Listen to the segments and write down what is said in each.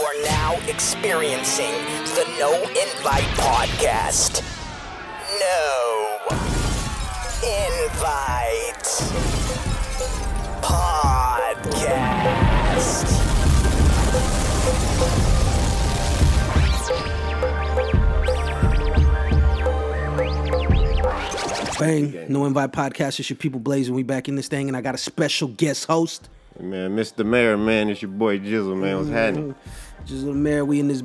are now experiencing the No Invite Podcast. No Invite Podcast. Bang, No Invite Podcast. It's your people blazing. We back in this thing, and I got a special guest host. Man, Mr. Mayor, man, it's your boy Jizzle, man. What's happening? Jizzle The Mayor, we in this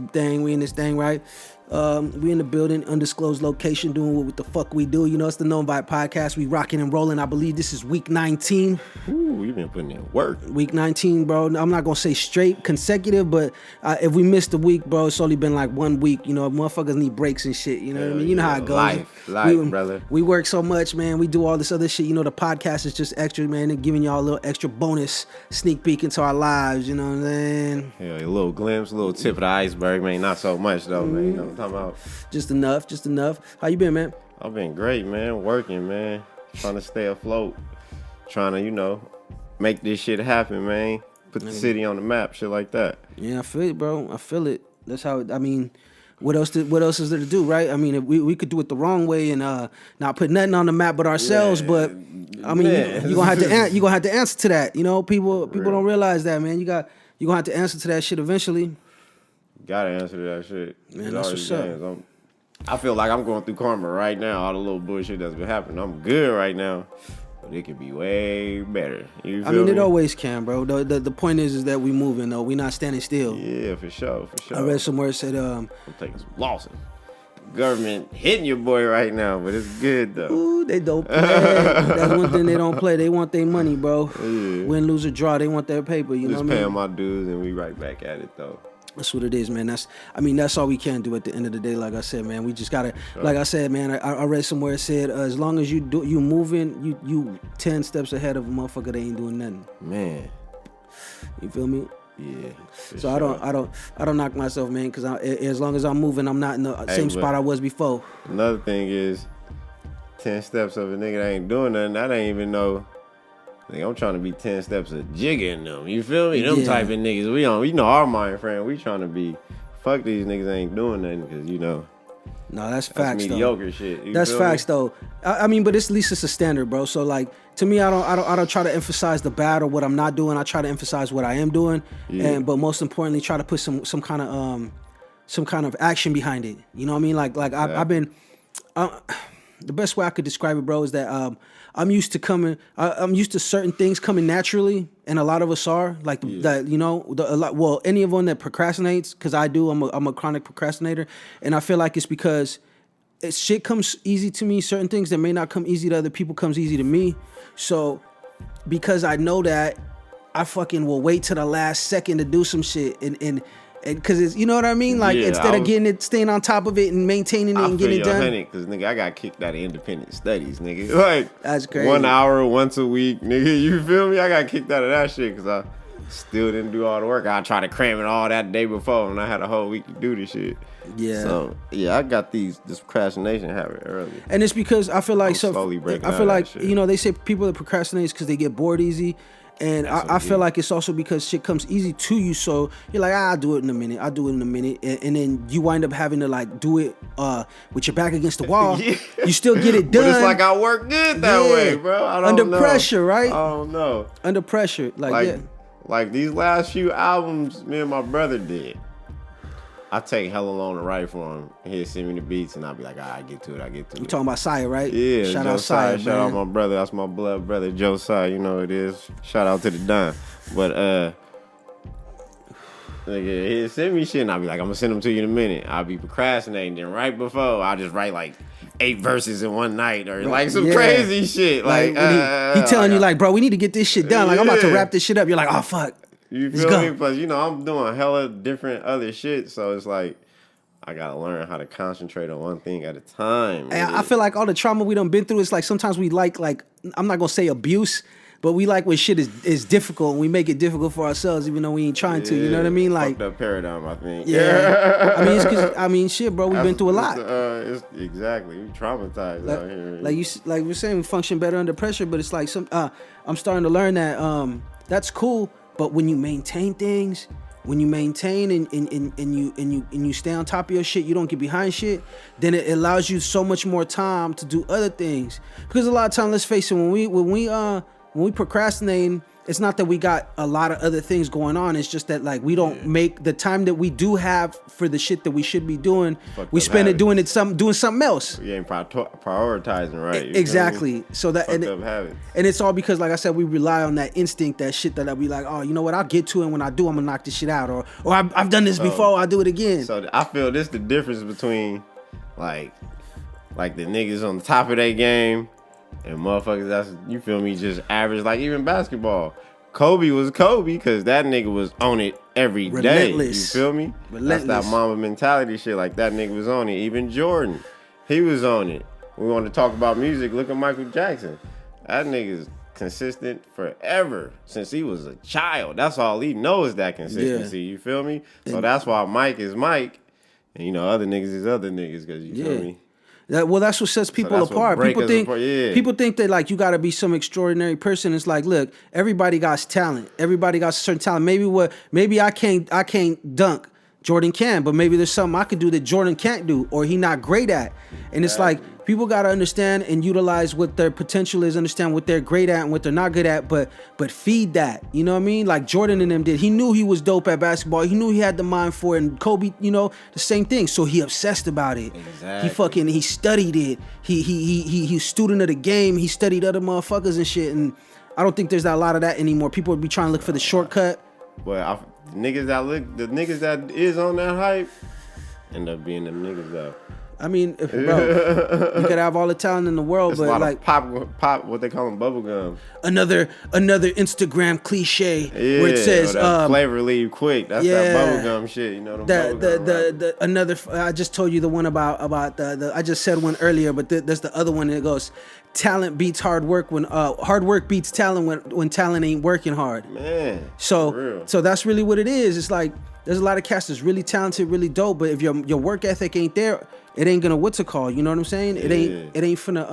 thing, right? We in the building, undisclosed location, doing what the fuck we do. You know, it's the No Invite Podcast. We rocking and rolling. I believe this is week 19. Ooh, you been putting in work. Week 19, bro. I'm not gonna say straight consecutive, but if we missed a week, bro, it's only been like 1 week. You know, motherfuckers need breaks and shit. You know what I mean? You know how it goes. Life, brother. We work so much, man. We do all this other shit. You know, the podcast is just extra, man. And giving y'all a little extra bonus sneak peek into our lives. You know what I'm saying? Yeah, a little glimpse, a little tip of the iceberg, man. Not so much though, man. You know what I'm talking about? Just enough. How you been, man? I've been great, man. Working, man. Trying to stay afloat. Trying to, you know, make this shit happen, man. Put the city on the map, shit like that. Yeah, I feel it, bro. I feel it. That's how. I mean, what else is there to do, right? I mean, if we could do it the wrong way and not put nothing on the map but ourselves. Yeah, but I mean, you gonna have to answer to that. You know, people don't realize that, man. You gonna have to answer to that shit eventually. Gotta answer to that shit. Man, that's what's up. I feel like I'm going through karma right now. All the little bullshit that's been happening. I'm good right now, but it could be way better. You feel me? It always can, bro. The point is that we moving though. We not standing still. Yeah, for sure. I read somewhere it said I'm taking some losses. Government hitting your boy right now, but it's good though. Ooh, they don't play. That's one thing they don't play. They want their money, bro. Yeah. Win, lose, or draw. They want their paper. You know what I mean? Just paying my dues and we right back at it though. That's what it is, man. That's all we can do at the end of the day. Like I said, man, we just gotta. Sure. Like I said, man, I read somewhere it said as long as you moving, you 10 steps ahead of a motherfucker that ain't doing nothing. Man, you feel me? Yeah. So sure. I don't knock myself, man, because as long as I'm moving, I'm not in the same spot I was before. Another thing is 10 steps of a nigga that ain't doing nothing. I ain't even know. I'm trying to be 10 steps of jigging them. You feel me? Them type of niggas. We know our mind frame. We trying to be, fuck these niggas ain't doing nothing because, you know. No, that's facts, mediocre though. Shit. That's facts, though. I mean, but at least it's a standard, bro. So, like, to me, I don't try to emphasize the bad or what I'm not doing. I try to emphasize what I am doing. Yeah. But most importantly, try to put some kind of action behind it. You know what I mean? Like I've been... the best way I could describe it, bro, is that I'm used to certain things coming naturally, and a lot of us are that. You know, anyone that procrastinates, because I do. I'm a chronic procrastinator, and I feel like it's because shit comes easy to me. Certain things that may not come easy to other people comes easy to me. So because I know that, I fucking will wait till the last second to do some shit, and because it's, you know what I mean? Like, instead of staying on top of it and maintaining it and getting it done. Because, nigga, I got kicked out of independent studies, nigga. Like, that's crazy. 1 hour, once a week, nigga. You feel me? I got kicked out of that shit because I still didn't do all the work. I tried to cram it all that day before, and I had a whole week to do this shit. Yeah. So, yeah, I got this procrastination habit early. And it's because I feel like slowly breaking out I feel like, shit. you know, they say people that procrastinate is because they get bored easy. And I feel like it's also because shit comes easy to you, so you're like, I'll do it in a minute. And then you wind up having to, like, do it with your back against the wall. Yeah. You still get it done. But it's like I work good that way, bro. I don't know. Under pressure, right? I don't know. Under pressure. Like these last few albums me and my brother did. I take hella long to write for him. He'll send me the beats, and I'll be like, I get to it. You talking about Saya, right? Yeah, shout out Saya, shout out my brother. That's my blood brother, Josiah. You know what it is. Shout out to the Don. But nigga, he'll send me shit, and I'll be like, I'm gonna send them to you in a minute. I'll be procrastinating. Then right before, I'll just write like 8 verses in one night, or like some crazy shit. Like he telling you like, bro, we need to get this shit done. Like, I'm about to wrap this shit up. You're like, oh fuck. You feel me? Plus, you know, I'm doing hella different other shit, so it's like I gotta learn how to concentrate on one thing at a time. And I feel like all the trauma we done been through, it's like sometimes we like I'm not gonna say abuse, but we like when shit is difficult and we make it difficult for ourselves even though we ain't trying to. You know what I mean? Like, fucked up paradigm, I think. Yeah. I mean, it's 'cause, shit, bro, we've been through a lot. It's exactly. We traumatized out here. Like we're saying, we function better under pressure, but it's like I'm starting to learn that that's cool. But when you maintain things, when you maintain and you stay on top of your shit, you don't get behind shit, then it allows you so much more time to do other things. Because a lot of time, let's face it, when we procrastinating, it's not that we got a lot of other things going on. It's just that like we don't make the time that we do have for the shit that we should be doing. We spend it doing something else. We ain't prioritizing right. Exactly. So that and it's all because, like I said, we rely on that instinct, that shit that I'll be like, oh, you know what? I'll get to it. When I do, I'm gonna knock this shit out. Or I've done this before. I'll do it again. So I feel this the difference between like the niggas on the top of their game. And motherfuckers, that's, you feel me, just average. Like even basketball, Kobe was Kobe because that nigga was on it every day. You feel me? Relentless. That's that mama mentality shit. Like that nigga was on it. Even Jordan, he was on it. We want to talk about music. Look at Michael Jackson. That nigga's consistent forever since he was a child. That's all he knows is that consistency. You feel me? So that's why Mike is Mike, and you know other niggas is other niggas because you feel me. Well, that's what sets people apart. People think that like you got to be some extraordinary person. It's like, look, everybody got talent. Everybody got a certain talent. Maybe I can't dunk. Jordan can, but maybe there's something I could do that Jordan can't do, or he not great at. And it's like people got to understand and utilize what their potential is, understand what they're great at and what they're not good at, but feed that. You know what I mean? Like Jordan and them did. He knew he was dope at basketball. He knew he had the mind for it. And Kobe, you know, the same thing. So he obsessed about it. Exactly. He studied it. He student of the game. He studied other motherfuckers and shit. And I don't think there's a lot of that anymore. People would be trying to look for the shortcut. But the niggas that is on that hype end up being them niggas though. I mean, bro, you could have all the talent in the world, but like pop, what they call them, bubblegum. Another Instagram cliche where it says flavor leave quick. That's that bubblegum shit, you know. Another. I just told you the one about the. I just said one earlier, but there's the other one that goes, talent beats hard work when hard work beats talent when talent ain't working hard. Man. So that's really what it is. It's like there's a lot of cats that's really talented, really dope, but if your work ethic ain't there, it ain't gonna what's it called? You know what I'm saying? It ain't finna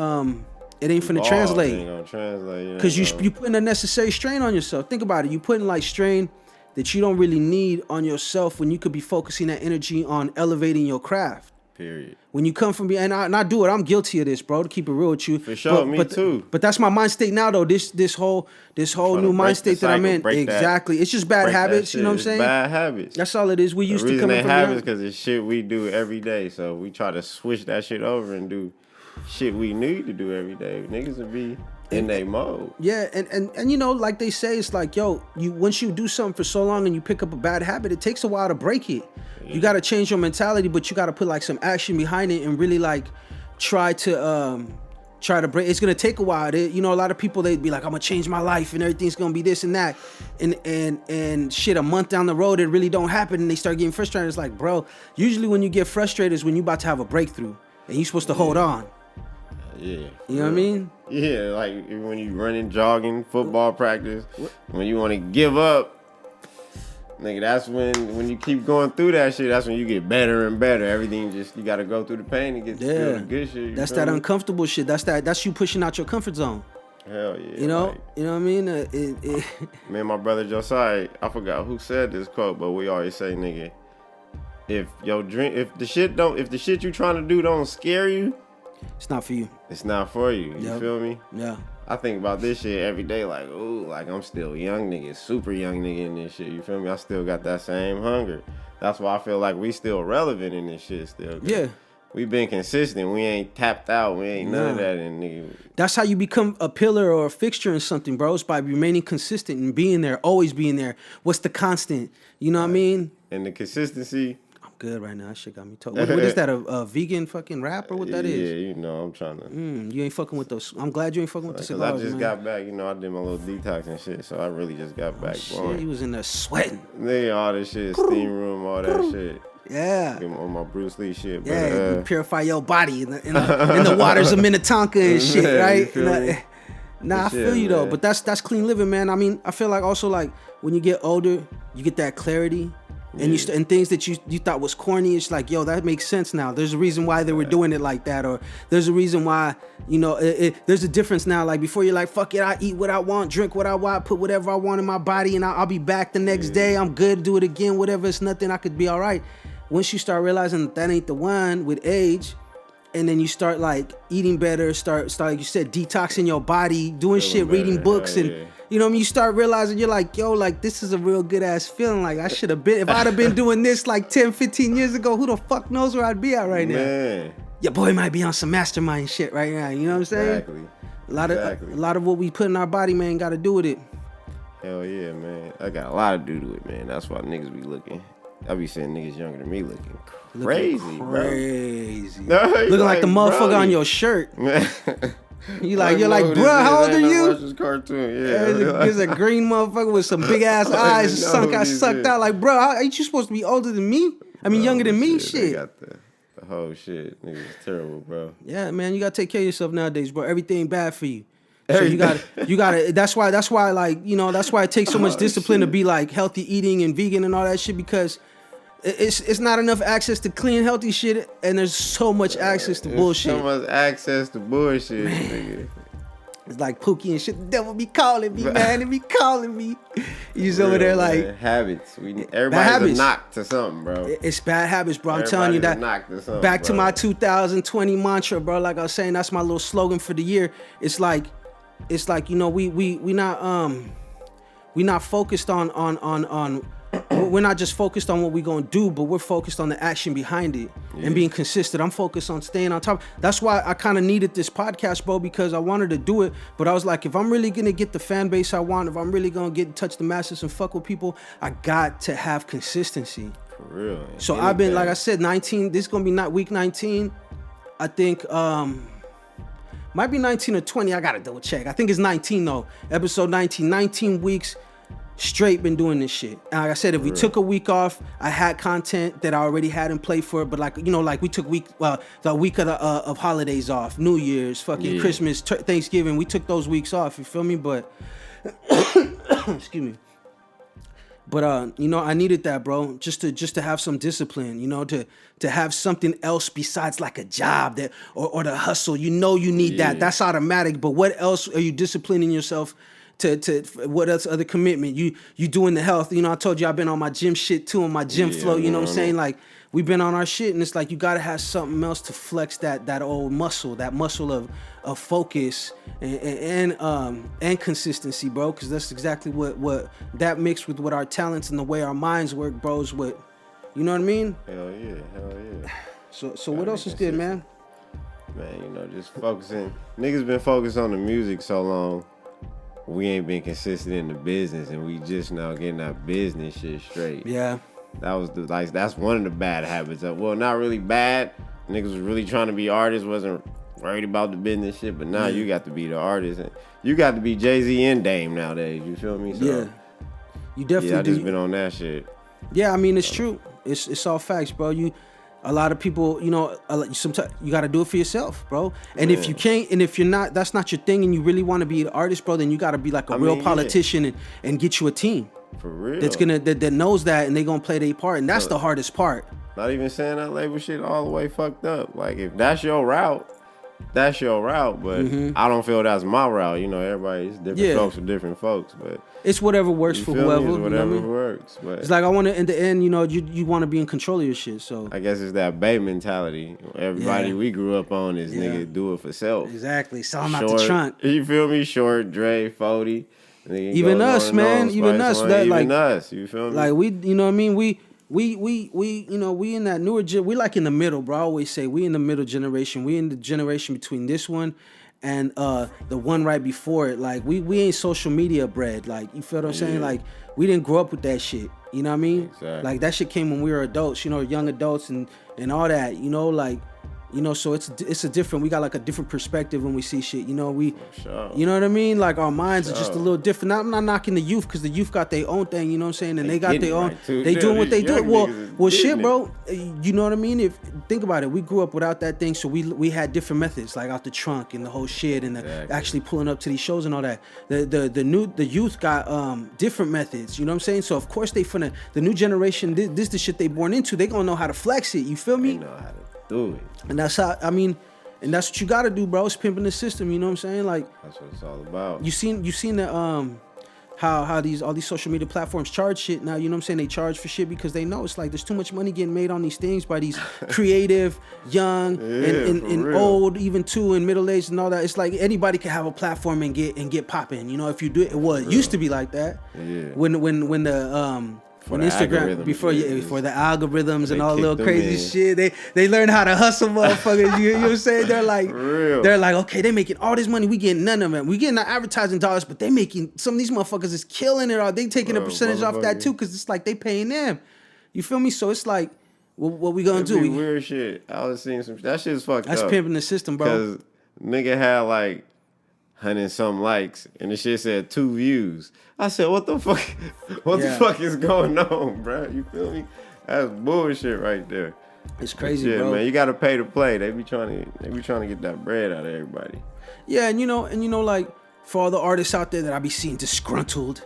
translate. It ain't gonna translate. Because you putting unnecessary strain on yourself. Think about it. You putting like strain that you don't really need on yourself when you could be focusing that energy on elevating your craft. Period. When you come from and I do it, I'm guilty of this, bro. To keep it real with you. For sure, me too. But that's my mind state now, though. This whole new mind state that I'm in. Exactly. It's just bad habits. You know what I'm saying? Bad habits. That's all it is. We used to come from habits because it's shit we do every day. So we try to switch that shit over and do shit we need to do every day. Niggas will be in their mode. Yeah, and you know, like they say, it's like, yo, once you do something for so long and you pick up a bad habit, it takes a while to break it. Yeah. You got to change your mentality, but you got to put like some action behind it and really like try to break. It's gonna take a while. You know, a lot of people, they'd be like, I'm gonna change my life and everything's gonna be this and that, and shit, a month down the road it really don't happen and they start getting frustrated. It's like, bro, usually when you get frustrated is when you about to have a breakthrough and you're supposed to hold on. Yeah. You know what I mean? Yeah, like when you running, jogging, football practice, when you want to give up, nigga, that's when you keep going through that shit, that's when you get better and better. Everything just, you got to go through the pain and get to feel the good shit. That's that uncomfortable shit. That's you pushing out your comfort zone. Hell yeah. You know? Like, you know what I mean? Me and my brother Josiah, I forgot who said this quote, but we always say, nigga, if the shit you trying to do don't scare you, it's not for you. It's not for you. You feel me? Yeah. I think about this shit every day, like, ooh, like I'm still young nigga, super young nigga in this shit. You feel me? I still got that same hunger. That's why I feel like we still relevant in this shit still. Yeah. We been consistent. We ain't tapped out. We ain't none of that. And nigga, that's how you become a pillar or a fixture in something, bro. It's by remaining consistent and being there, always being there. What's the constant? You know what I mean? And the consistency. Good right now. That shit got me talking. What is that? A vegan fucking rap or what that is? Yeah, you know, I'm trying to. You ain't fucking with those. I'm glad you ain't fucking with the cigars, I just got back. You know, I did my little detox and shit, so I really just got back. Shit, you was in there sweating. Nigga, all this shit, steam room, all that shit. Yeah. On my Bruce Lee shit. But, you purify your body in the waters of Minnetonka and shit, right? Nah, I feel you though, but that's clean living, man. I mean, I feel like also like when you get older, you get that clarity. And and things that you thought was corny, it's like, yo, that makes sense now. There's a reason why they were doing it like that, or there's a reason why, there's a difference now. Like before, you're like, fuck it, I eat what I want, drink what I want, put whatever I want in my body, and I'll be back the next day. I'm good, do it again, whatever. It's nothing, I could be all right. Once you start realizing that ain't the one with age, and then you start like eating better, start like you said, detoxing your body, doing shit, reading books, and you know what I mean? You start realizing you're like, yo, like this is a real good ass feeling. Like I should have been, if I'd have been doing this like 10, 15 years ago, who the fuck knows where I'd be at right now? Your boy might be on some mastermind shit right now. You know what I'm saying? Exactly. A lot of what we put in our body, man, got to do with it. Hell yeah, man. I got a lot to do to it, man. That's why niggas be looking. I be seeing niggas younger than me looking crazy, bro. Looking like the motherfucker on your shirt. You're like, bro, how old are you? This cartoon, There's a green motherfucker with some big ass eyes, sucked out. Like, bro, ain't you supposed to be older than me? I mean, younger than me, shit. They got the whole shit. Niggas is terrible, bro. Yeah, man, you gotta take care of yourself nowadays, bro. Everything bad for you. So you gotta. That's why, like, that's why it takes so much discipline to be like healthy eating and vegan and all that shit, because it's not enough access to clean, healthy shit, and there's so much access to bullshit. So much access to bullshit, nigga. It's like Pookie and shit. The devil be calling me, man. He be calling me. He's over there like, man. Habits. Everybody's a knock to something, bro. It's bad habits, bro. I'm telling you that. Back to my 2020 mantra, bro. Like I was saying, that's my little slogan for the year. It's like we not focused on we're not just focused on what we're gonna do, but we're focused on the action behind it and being consistent. I'm focused on staying on top. That's why I kind of needed this podcast, bro, because I wanted to do it. But I was like, if I'm really gonna get the fan base I want, if I'm really gonna get in touch the masses and fuck with people, I got to have consistency. For real. So I've been, like I said, 19. This is gonna be not week 19. I think might be 19 or 20. I gotta double check. I think it's 19 though. Episode 19. 19 weeks. Straight been doing this shit. And like I said, if we took a week off, I had content that I already had in play for it. But like we took the week of holidays off, New Year's, fucking Christmas, Thanksgiving. We took those weeks off. You feel me? But excuse me. But I needed that, bro, just to have some discipline, to have something else besides like a job that or the hustle. You need that. That's automatic. But what else are you disciplining yourself? To what else other commitment you doing the health? I told you I've been on my gym shit too, on my gym flow. You know what I'm saying? Like we've been on our shit, and it's like you gotta have something else to flex that old muscle, that muscle of focus and consistency, bro. Because that's exactly what that mixed with what our talents and the way our minds work, bro. Is what, you know what I mean? Hell yeah. So what else is good, man? Man, just focusing. Niggas been focused on the music so long. We ain't been consistent in the business, and we just now getting our business shit straight. Yeah. That's one of the bad habits. Well, not really bad. Niggas was really trying to be artists, wasn't worried about the business shit, but now you got to be the artist. And you got to be Jay-Z and Dame nowadays, you feel me? So, you definitely I just been on that shit. Yeah, I mean, it's true. It's all facts, bro. A lot of people, sometimes you got to do it for yourself, bro. And if you can't, and if you're not, that's not your thing, and you really want to be an artist, bro, then you got to be like a real politician and get you a team. For real. That knows that, and they gonna play their part, and that's the hardest part. Not even saying that label shit all the way fucked up. Like, if that's your route, that's your route, but I don't feel that's my route. Everybody's different folks with different folks, but it's whatever works for whoever. It's whatever works. But it's like I want to. In the end, you want to be in control of your shit. So I guess it's that Bay mentality. Everybody we grew up on is nigga do it for self. Exactly. So I'm out the trunk. You feel me? Short, Dre, 40. Even us, man. Even us. Even us. You feel me? Like we, you know what I mean? We we in that newer we like in the middle, bro. I always say we in the middle generation. We in the generation between this one and the one right before it. Like we ain't social media bred. Like, you feel what I'm saying? Like, we didn't grow up with that shit. You know what I mean? Exactly. Like, that shit came when we were adults, young adults and all that, like You know, so it's a different. We got like a different perspective when we see shit. You know, Sure. you know what I mean. Like our minds are just a little different. I'm not knocking the youth because the youth got their own thing. You know what I'm saying? And they got their own. Right they doing what they do. Well, shit, it. bro. You know what I mean? If think about it, we grew up without that thing, so we had different methods, like out the trunk and the whole shit, and actually pulling up to these shows and all that. The youth got different methods. You know what I'm saying? So of course the new generation. This the shit they born into. They gonna know how to flex it. You feel me? They know how to do it. And that's how, I mean, and that's what you gotta do, bro. It's pimping the system, you know what I'm saying? Like, that's what it's all about. You seen the how all these social media platforms charge shit now, you know what I'm saying? They charge for shit because they know it's like there's too much money getting made on these things by these creative, young, and old, even too, and middle aged and all that. It's like anybody can have a platform and get popping. You know, if you do it, it used to be like that. Yeah. When Instagram before the algorithms and all the little crazy shit, they learn how to hustle, motherfuckers. You know what I'm saying? They're like, okay, they making all this money, we getting none of it. We getting our advertising dollars, but they making some of these motherfuckers is killing it. Or they taking a percentage off that too, because it's like they paying them. You feel me? So it's like, what we gonna do? Weird shit. I was seeing some. That shit's fucked up. That's pimping the system, bro. Because nigga had like 100-something likes, and the shit said 2 views. I said, what the fuck? What the fuck is going on, bro? You feel me? That's bullshit right there. It's crazy, bro. Man, you gotta pay to play. They be trying to get that bread out of everybody. Yeah, and you know, like for all the artists out there that I be seeing disgruntled,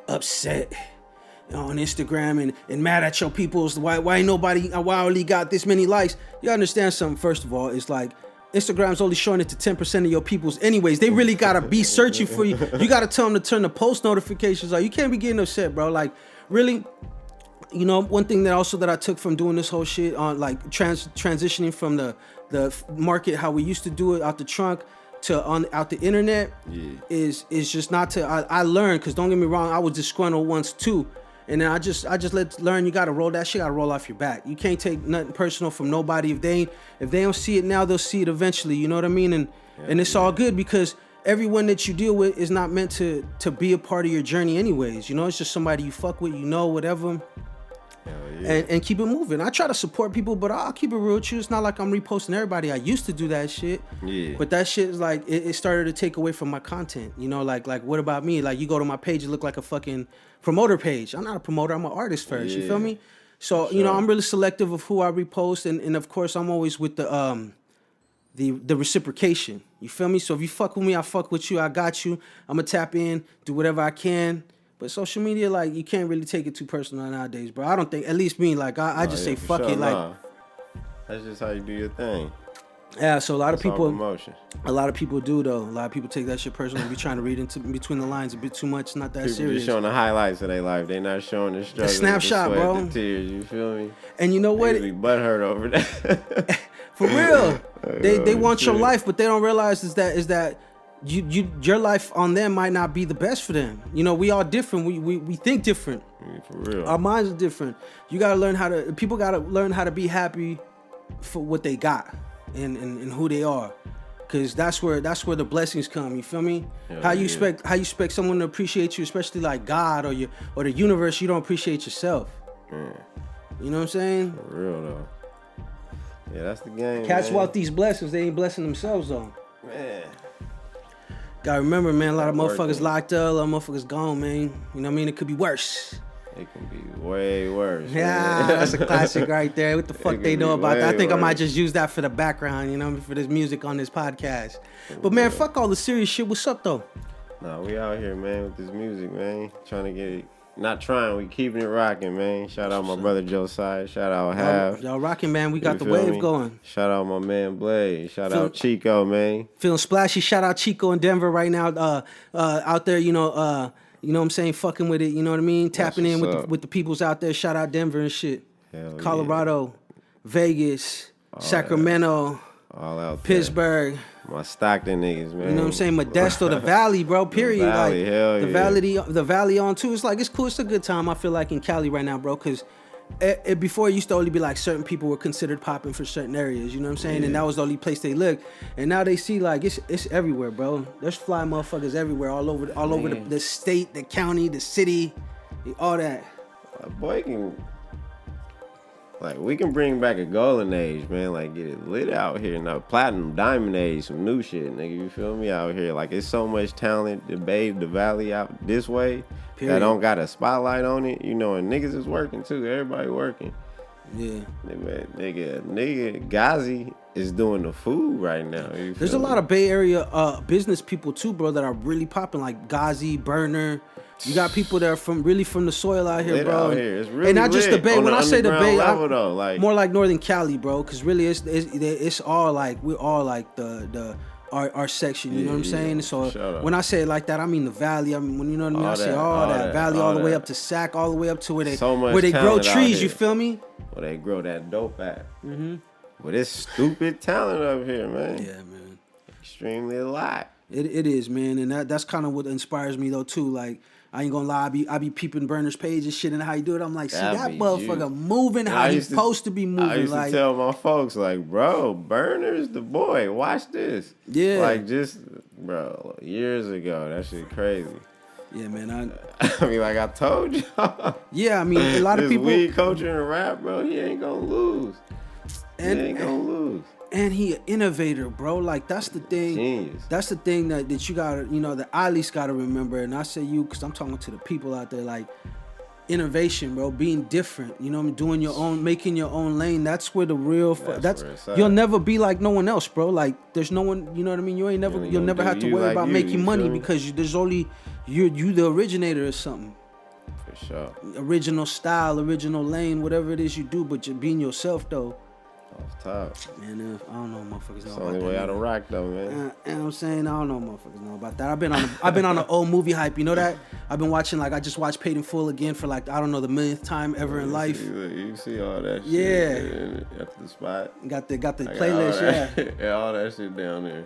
upset on Instagram and mad at your peoples, why only got this many likes? You understand something? First of all, it's like, Instagram's only showing it to 10% of your peoples anyways. They really gotta be searching for you. You gotta tell them to turn the post notifications on. You can't be getting upset, bro. Like, really, you know, one thing that I took from doing this whole shit on like transitioning from the market, how we used to do it out the trunk to out the internet is just not to, I learned, because don't get me wrong, I was disgruntled once too. And then I just learned you gotta roll that shit, gotta roll off your back. You can't take nothing personal from nobody. If they don't see it now, they'll see it eventually. You know what I mean? And it's all good, because everyone that you deal with is not meant to be a part of your journey anyways. You know, it's just somebody you fuck with, you know, whatever. And keep it moving. I try to support people, but I'll keep it real with you. It's not like I'm reposting everybody. I used to do that shit. Yeah. But that shit is like, it started to take away from my content. You know, like what about me? Like, you go to my page, it look like a fucking promoter page. I'm not a promoter, I'm an artist first. You feel me? So, you know, I'm really selective of who I repost, and of course I'm always with the reciprocation. You feel me? So if you fuck with me, I fuck with you, I got you. I'm gonna tap in, do whatever I can. But social media, like, you can't really take it too personal nowadays, bro. I don't think, at least me, like, I just say fuck it. Like, that's just how you do your thing. Yeah, so a lot of people do though. A lot of people take that shit personally, be trying to read into between the lines a bit too much. It's not that people serious. Just showing the highlights of their life. They not showing the struggle, the snapshot, the sweat, bro. the tears. You feel me? And you know what? They be butthurt over that. For real, they want your life, but they don't realize is that your life on them might not be the best for them. You know, we all different. We think different. For real. Our minds are different. People gotta learn how to be happy for what they got and who they are. Cause that's where the blessings come. You feel me? How you expect someone to appreciate you, especially like God or the universe, you don't appreciate yourself. You know what I'm saying? For real though. Yeah, that's the game. Cats want these blessings, they ain't blessing themselves though. Man. Gotta remember, man, a lot of motherfuckers locked up, a lot of motherfuckers gone, man. You know what I mean? It could be worse. It can be way worse. Yeah, that's a classic right there. What the fuck they know about that? I think I might just use that for the background, you know, for this music on this podcast. But man, fuck all the serious shit. What's up though? Nah, we out here, man, with this music, man. Trying to get it. Not trying, we keeping it rocking, man. Shout out my brother Josiah. Shout out Half. Y'all rocking, man. We got the wave going. Shout out my man Blade. Shout out Chico, man. Feeling splashy. Shout out Chico in Denver right now. Out there, you know what I'm saying, fucking with it. You know what I mean? Tapping in with the peoples out there. Shout out Denver and shit. Hell Colorado, Vegas, Sacramento, all out Pittsburgh. There. My Stockton niggas, man. You know what I'm saying? Modesto, the Valley, bro, period. The Valley, like, hell the Valley on too. It's like, it's cool. It's a good time, I feel like, in Cali right now, bro, because before it used to only be like certain people were considered popping for certain areas, you know what I'm saying? Yeah. And that was the only place they looked. And now they see like it's everywhere, bro. There's fly motherfuckers everywhere, all over the state, the county, the city, all that. Boy can Like, we can bring back a golden age, man. Like, get it lit out here. Now, platinum, diamond age, some new shit, nigga. You feel me out here? Like, it's so much talent, the valley out this way that don't got a spotlight on it. You know, and niggas is working, too. Everybody working. Yeah. Nigga, Ghazi is doing the food right now. There's a lot of Bay Area business people, too, bro, that are really popping, like Ghazi, Burner. You got people that are from the soil out here, bro. Out here. It's really and not just the Bay. When I say the Bay, level, though, like, more like Northern Cali, bro. Because really, it's all like we're all like our section. You know what I'm saying? So when I say it like that, I mean the Valley. I mean when you know what I mean. I say all that Valley, all the way up to Sac, all the way up to where they grow trees. You feel me? Where they grow that dope at. Mm-hmm. But it's stupid talent up here, man. Yeah, man. Extremely a lot. It is, man, and that's kind of what inspires me though too. Like, I ain't gonna lie, I be peeping Burner's page and shit and how you do it. I'm like, see that motherfucker moving how he's supposed to be moving. I used to tell my folks, like, bro, Burner's the boy. Watch this. Yeah. Like, just, bro, years ago, that shit crazy. Yeah, man. I mean, like I told you. Yeah, I mean, a lot of people. This weed culture and rap, bro, he ain't gonna lose. And he an innovator, bro. Like, that's the thing. Genius. That's the thing that you gotta, that I at least gotta remember. And I say you, because I'm talking to the people out there. Like, innovation, bro. Being different. You know what I mean? Doing your own, making your own lane. That's where the real. You'll never be like no one else, bro. Like, there's no one. You know what I mean? You'll never have to worry about making money because there's only you the originator or something. For sure. Original style, original lane, whatever it is you do, but you're being yourself though. Off top. Man, I don't know motherfuckers know it's about the only that. way out of rock though, man. You know what I'm saying? I don't know motherfuckers know about that. I've been on an old movie hype. You know that? I've been watching, like, I just watched Paid in Full again for, like, I don't know, the millionth time ever in life. You see all that shit. Yeah. At the spot. Got the playlist, yeah, all that shit down there.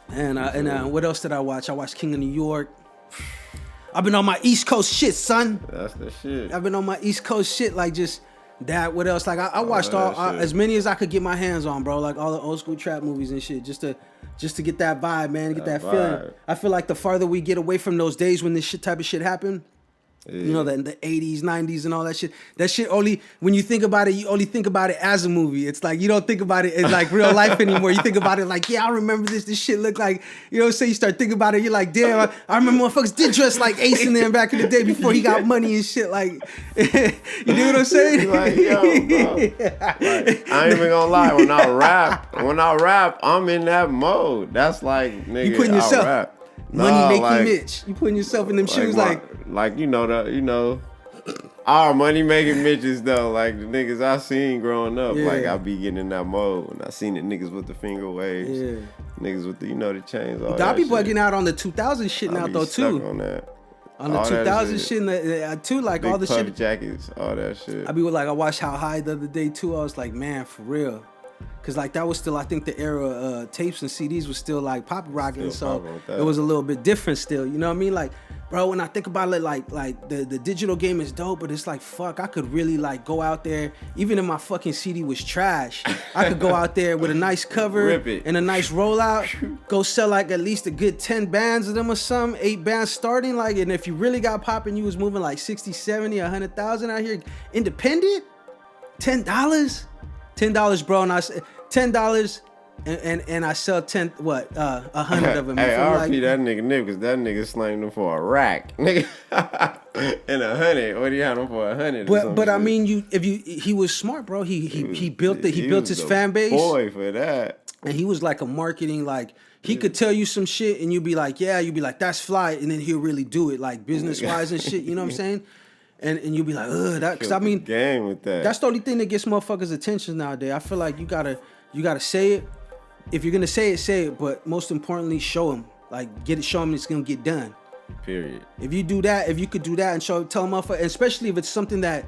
And what else did I watch? I watched King of New York. I've been on my East Coast shit, son. That's the shit. I've been on my East Coast shit, like, just that. What else? Like, I watched as many as I could get my hands on, bro. Like all the old school trap movies and shit, just to get that vibe, man, get that feeling. I feel like the farther we get away from those days when this type of shit happened, Yeah. You know, the 80s, 90s and all that shit. That shit only, when you think about it, you only think about it as a movie. It's like, you don't think about it as like real life anymore. You think about it like, yeah, I remember this shit looked like, you know what I'm saying? You start thinking about it, you're like, damn, I remember motherfuckers did dress like Ace in them back in the day before he got money and shit. Like, you know what I'm saying? Like, yo, bro. Like, I ain't even gonna lie, when I rap, I'm in that mode. That's like, nigga, you putting yourself, rap. Money making Mitch. You putting yourself in them shoes like you know our money making Mitches though, like the niggas I seen growing up, yeah. like I be getting in that mode, and I seen the niggas with the finger waves, yeah. niggas with the the chains. All I that be shit. bugging out on the 2000 shit now though too. On that. On the 2000 shit too, like big all the puff shit. jackets, all that shit. I be like, I watched How High the other day too. I was like, man, for real. Cause like that was still, I think the era tapes and CDs was still like pop rocking, so it was a little bit different still. You know what I mean? Like, bro, when I think about it, like the digital game is dope, but it's like, fuck, I could really like go out there, even if my fucking CD was trash, I could go out there with a nice cover and a nice rollout, go sell like at least a good 10 bands of them or something, 8 bands starting, like, and if you really got popping, you was moving like 60, 70, 100,000 out here, independent, $10, bro, and I said $10, and I sell 100 of them. Hey, RP that nigga Nip, cause that nigga slammed him for a rack, nigga, and 100. What do you have him for 100? But I mean, he was smart, bro. He built his fan base. Boy, for that. And he was like a marketing, like he could tell you some shit, and you'd be like, that's fly, and then he'll really do it, like business wise and shit. You know what I'm saying? And you'll be like, that, because I mean, game with that. That's the only thing that gets motherfuckers' attention nowadays. I feel like you gotta say it. If you're gonna say it. But most importantly, show them. Like, show them it's gonna get done. Period. If you do that, if you could do that and tell them, motherfucker, and especially if it's something that's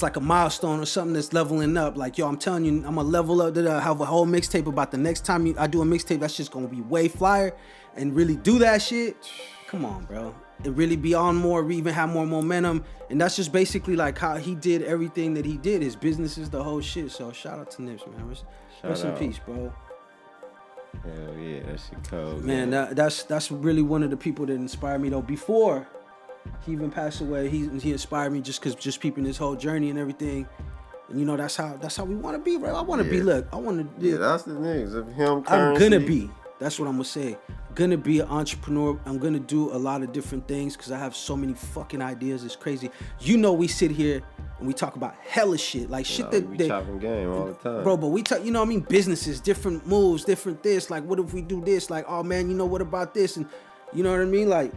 like a milestone or something that's leveling up. Like, yo, I'm telling you, I'm gonna level up. Have a whole mixtape about the next time I do a mixtape. That's just gonna be way flyer, and really do that shit. Come on, bro. It really be on more, we even have more momentum. And that's just basically like how he did everything that he did. His business is the whole shit. So shout out to Nips, man. Rest in peace, bro. Hell yeah, that shit cold. Man, that's really one of the people that inspired me though. Before He even passed away. He inspired me just peeping his whole journey and everything. And you know, that's how we want to be, right? I want to be. Look, I want to. Yeah, that's the niggas of him. I'm gonna be. That's what I'm gonna say. Gonna be an entrepreneur. I'm gonna do a lot of different things because I have so many fucking ideas. It's crazy. You know, we sit here and we talk about hella shit, like shit that we chopping game all the time, bro. But we talk, you know what I mean? Businesses, different moves, different this. Like, what if we do this? Like, oh man, you know what about this? And you know what I mean? Like,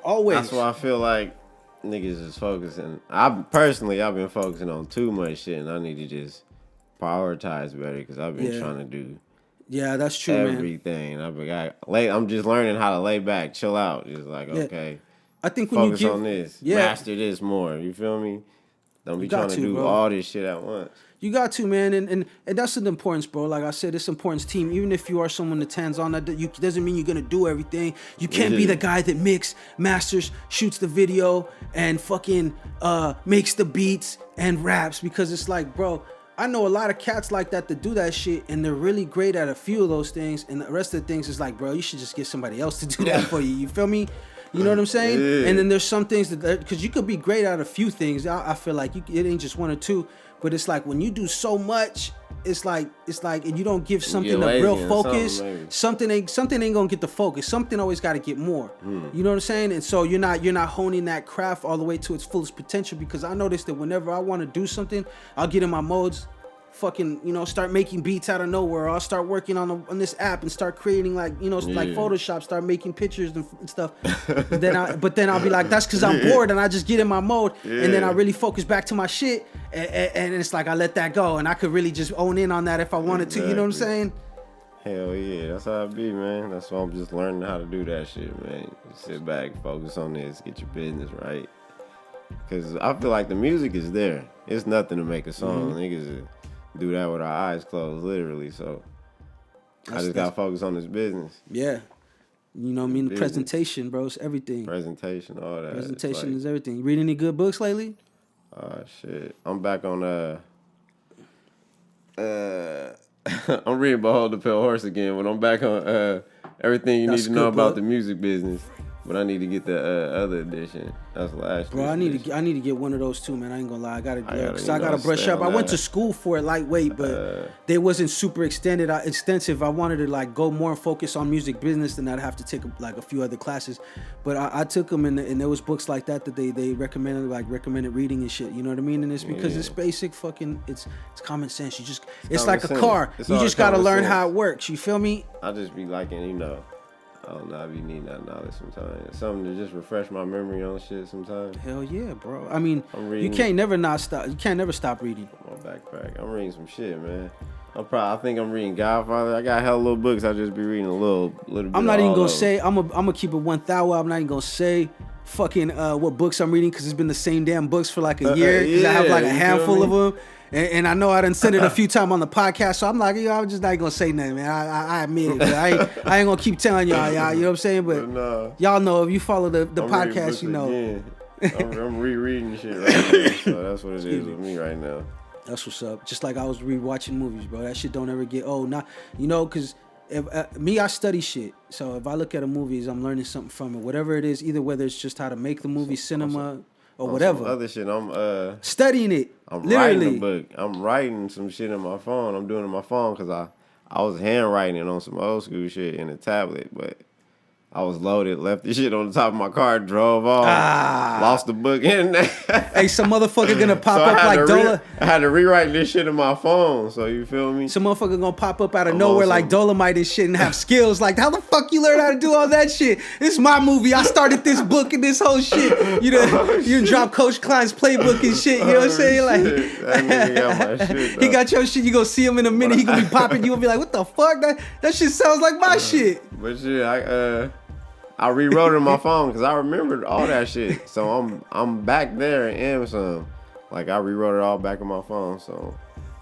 always. That's why I feel like niggas is focusing. I've been focusing on too much shit, and I need to just prioritize better because I've been trying to do. Yeah, that's true, everything. Man. I'm just learning how to lay back, chill out. Just like, okay, I think when focus on this, master this more. You feel me? Don't be trying to do all this shit at once. You got to, man, and that's the importance, bro. Like I said, it's importance, team. Even if you are someone that's hands-on, that doesn't mean you're gonna do everything. You can't be the guy that masters, shoots the video, and fucking makes the beats and raps, because it's like, bro, I know a lot of cats like that do that shit, and they're really great at a few of those things, and the rest of the things is like, bro, you should just get somebody else to do that for you. You feel me? You know what I'm saying? Yeah. And then there's some things that, because you could be great at a few things. I feel like it ain't just one or two, but it's like when you do so much, it's like, and you don't give something a real focus. Something ain't gonna get the focus. Something always got to get more. You know what I'm saying? And so you're not honing that craft all the way to its fullest potential, because I noticed that whenever I want to do something, I'll get in my modes. Fucking, you know, start making beats out of nowhere. Or I'll start working on this app and start creating, like, you know, like Photoshop, start making pictures and stuff. But then I'll be like, that's because I'm bored, and I just get in my mode, and then I really focus back to my shit, and it's like I let that go, and I could really just own in on that if I wanted to. You know what I'm saying? Hell yeah, that's how it be, man. That's why I'm just learning how to do that shit, man. Sit back, focus on this, get your business right. Because I feel like the music is there. It's nothing to make a song. Niggas do that with our eyes closed, literally. So I just gotta focus on this business. Yeah, you know what I mean. The presentation, bro, it's everything. Presentation, all that. Presentation is everything. You read any good books lately? Shit, I'm back on I'm reading Behold the Pale Horse again, but I'm back on Everything You Need to Know About the Music Business. But I need to get the other edition. That's last. Bro, I need to get one of those too, man. I ain't gonna lie. I gotta brush up. I went to school for it lightweight, but they wasn't super extensive. I wanted to like go more and focus on music business, than I'd have to take like a few other classes. But I took them, and there was books like that they recommended reading and shit. You know what I mean? And it's because it's basic fucking it's common sense. It's like a car. You just gotta learn how it works. You feel me? I just be liking, you know. I don't know, I be needing that knowledge sometimes. Something to just refresh my memory on shit sometimes. Hell yeah, bro. I mean, you can't never stop reading. My backpack. I'm reading some shit, man. I think I'm reading Godfather. I got hella little books. I just be reading a little bit. I'm not even gonna say. I'm gonna keep it 1,000. I'm not even gonna say fucking what books I'm reading, because it's been the same damn books for like a year. Because I have like a handful of them. And I know I done said it a few times on the podcast, so I'm like, I'm just not gonna say nothing, man. I admit it, but I ain't gonna keep telling y'all, you know what I'm saying? But y'all know, if you follow the podcast, you know. I'm rereading shit right now, so that's what it is with me right now. That's what's up. Just like I was rewatching movies, bro. That shit don't ever get old. Not, you know, because I study shit. So if I look at a movie, I'm learning something from it. Whatever it is, either whether it's just how to make the movie, cinema, or whatever. Other shit, I'm studying it. I'm literally writing a book. I'm writing some shit in my phone. I'm doing it on my phone because I was handwriting it on some old school shit in a tablet, but I was loaded, left the shit on the top of my car, drove off, lost the book in there. Hey, some motherfucker gonna pop up like Dola. I had to rewrite this shit in my phone, so you feel me? Some motherfucker gonna pop up out of nowhere like Dolomite and shit and have skills. Like, how the fuck you learn how to do all that shit? This is my movie. I started this book and this whole shit. You drop Coach Klein's playbook and shit. You know what I'm saying? Like, that nigga got my shit, he got your shit. You gonna see him in a minute. He gonna be popping. You gonna be like, what the fuck? That shit sounds like my shit. But shit, I rewrote it on my phone because I remembered all that shit. So I'm back there in Amazon. Like, I rewrote it all back on my phone. So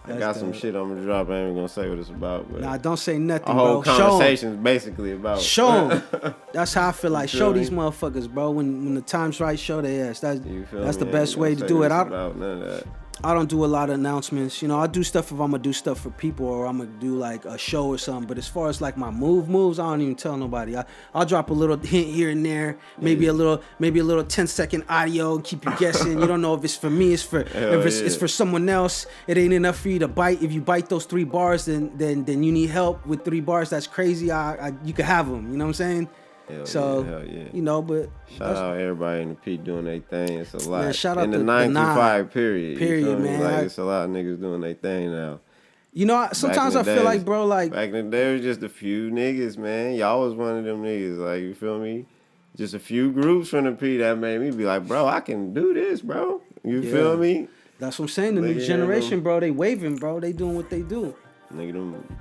I got some shit I'm gonna drop. I ain't even gonna say what it's about. But nah, don't say nothing, bro. The whole conversation is basically about. Show them. That's how I feel like. Show these motherfuckers, bro. When the time's right, show their ass. That's the best way to do it. About none of that. I don't do a lot of announcements. You know, I do stuff if I'm gonna do stuff for people or I'm gonna do like a show or something. But as far as like my moves, I don't even tell nobody. I'll drop a little hint here and there, maybe a little 10-second audio and keep you guessing. You don't know if it's for me, it's for someone else. It ain't enough for you to bite. If you bite those 3 bars, then you need help with 3 bars. That's crazy. You can have them. You know what I'm saying? Hell yeah. You know, but shout out everybody in the P doing their thing. It's a lot. Man, shout out in the to 9 to the 5 period. Period, man. Like, it's a lot of niggas doing their thing now. You know, sometimes I feel like, bro, like back in the day, it was just a few niggas, man. Y'all was one of them niggas, like, you feel me? Just a few groups from the P that made me be like, bro, I can do this, bro. You feel me? That's what I'm saying. The new generation, bro, they waving, bro. They doing what they do. Nigga,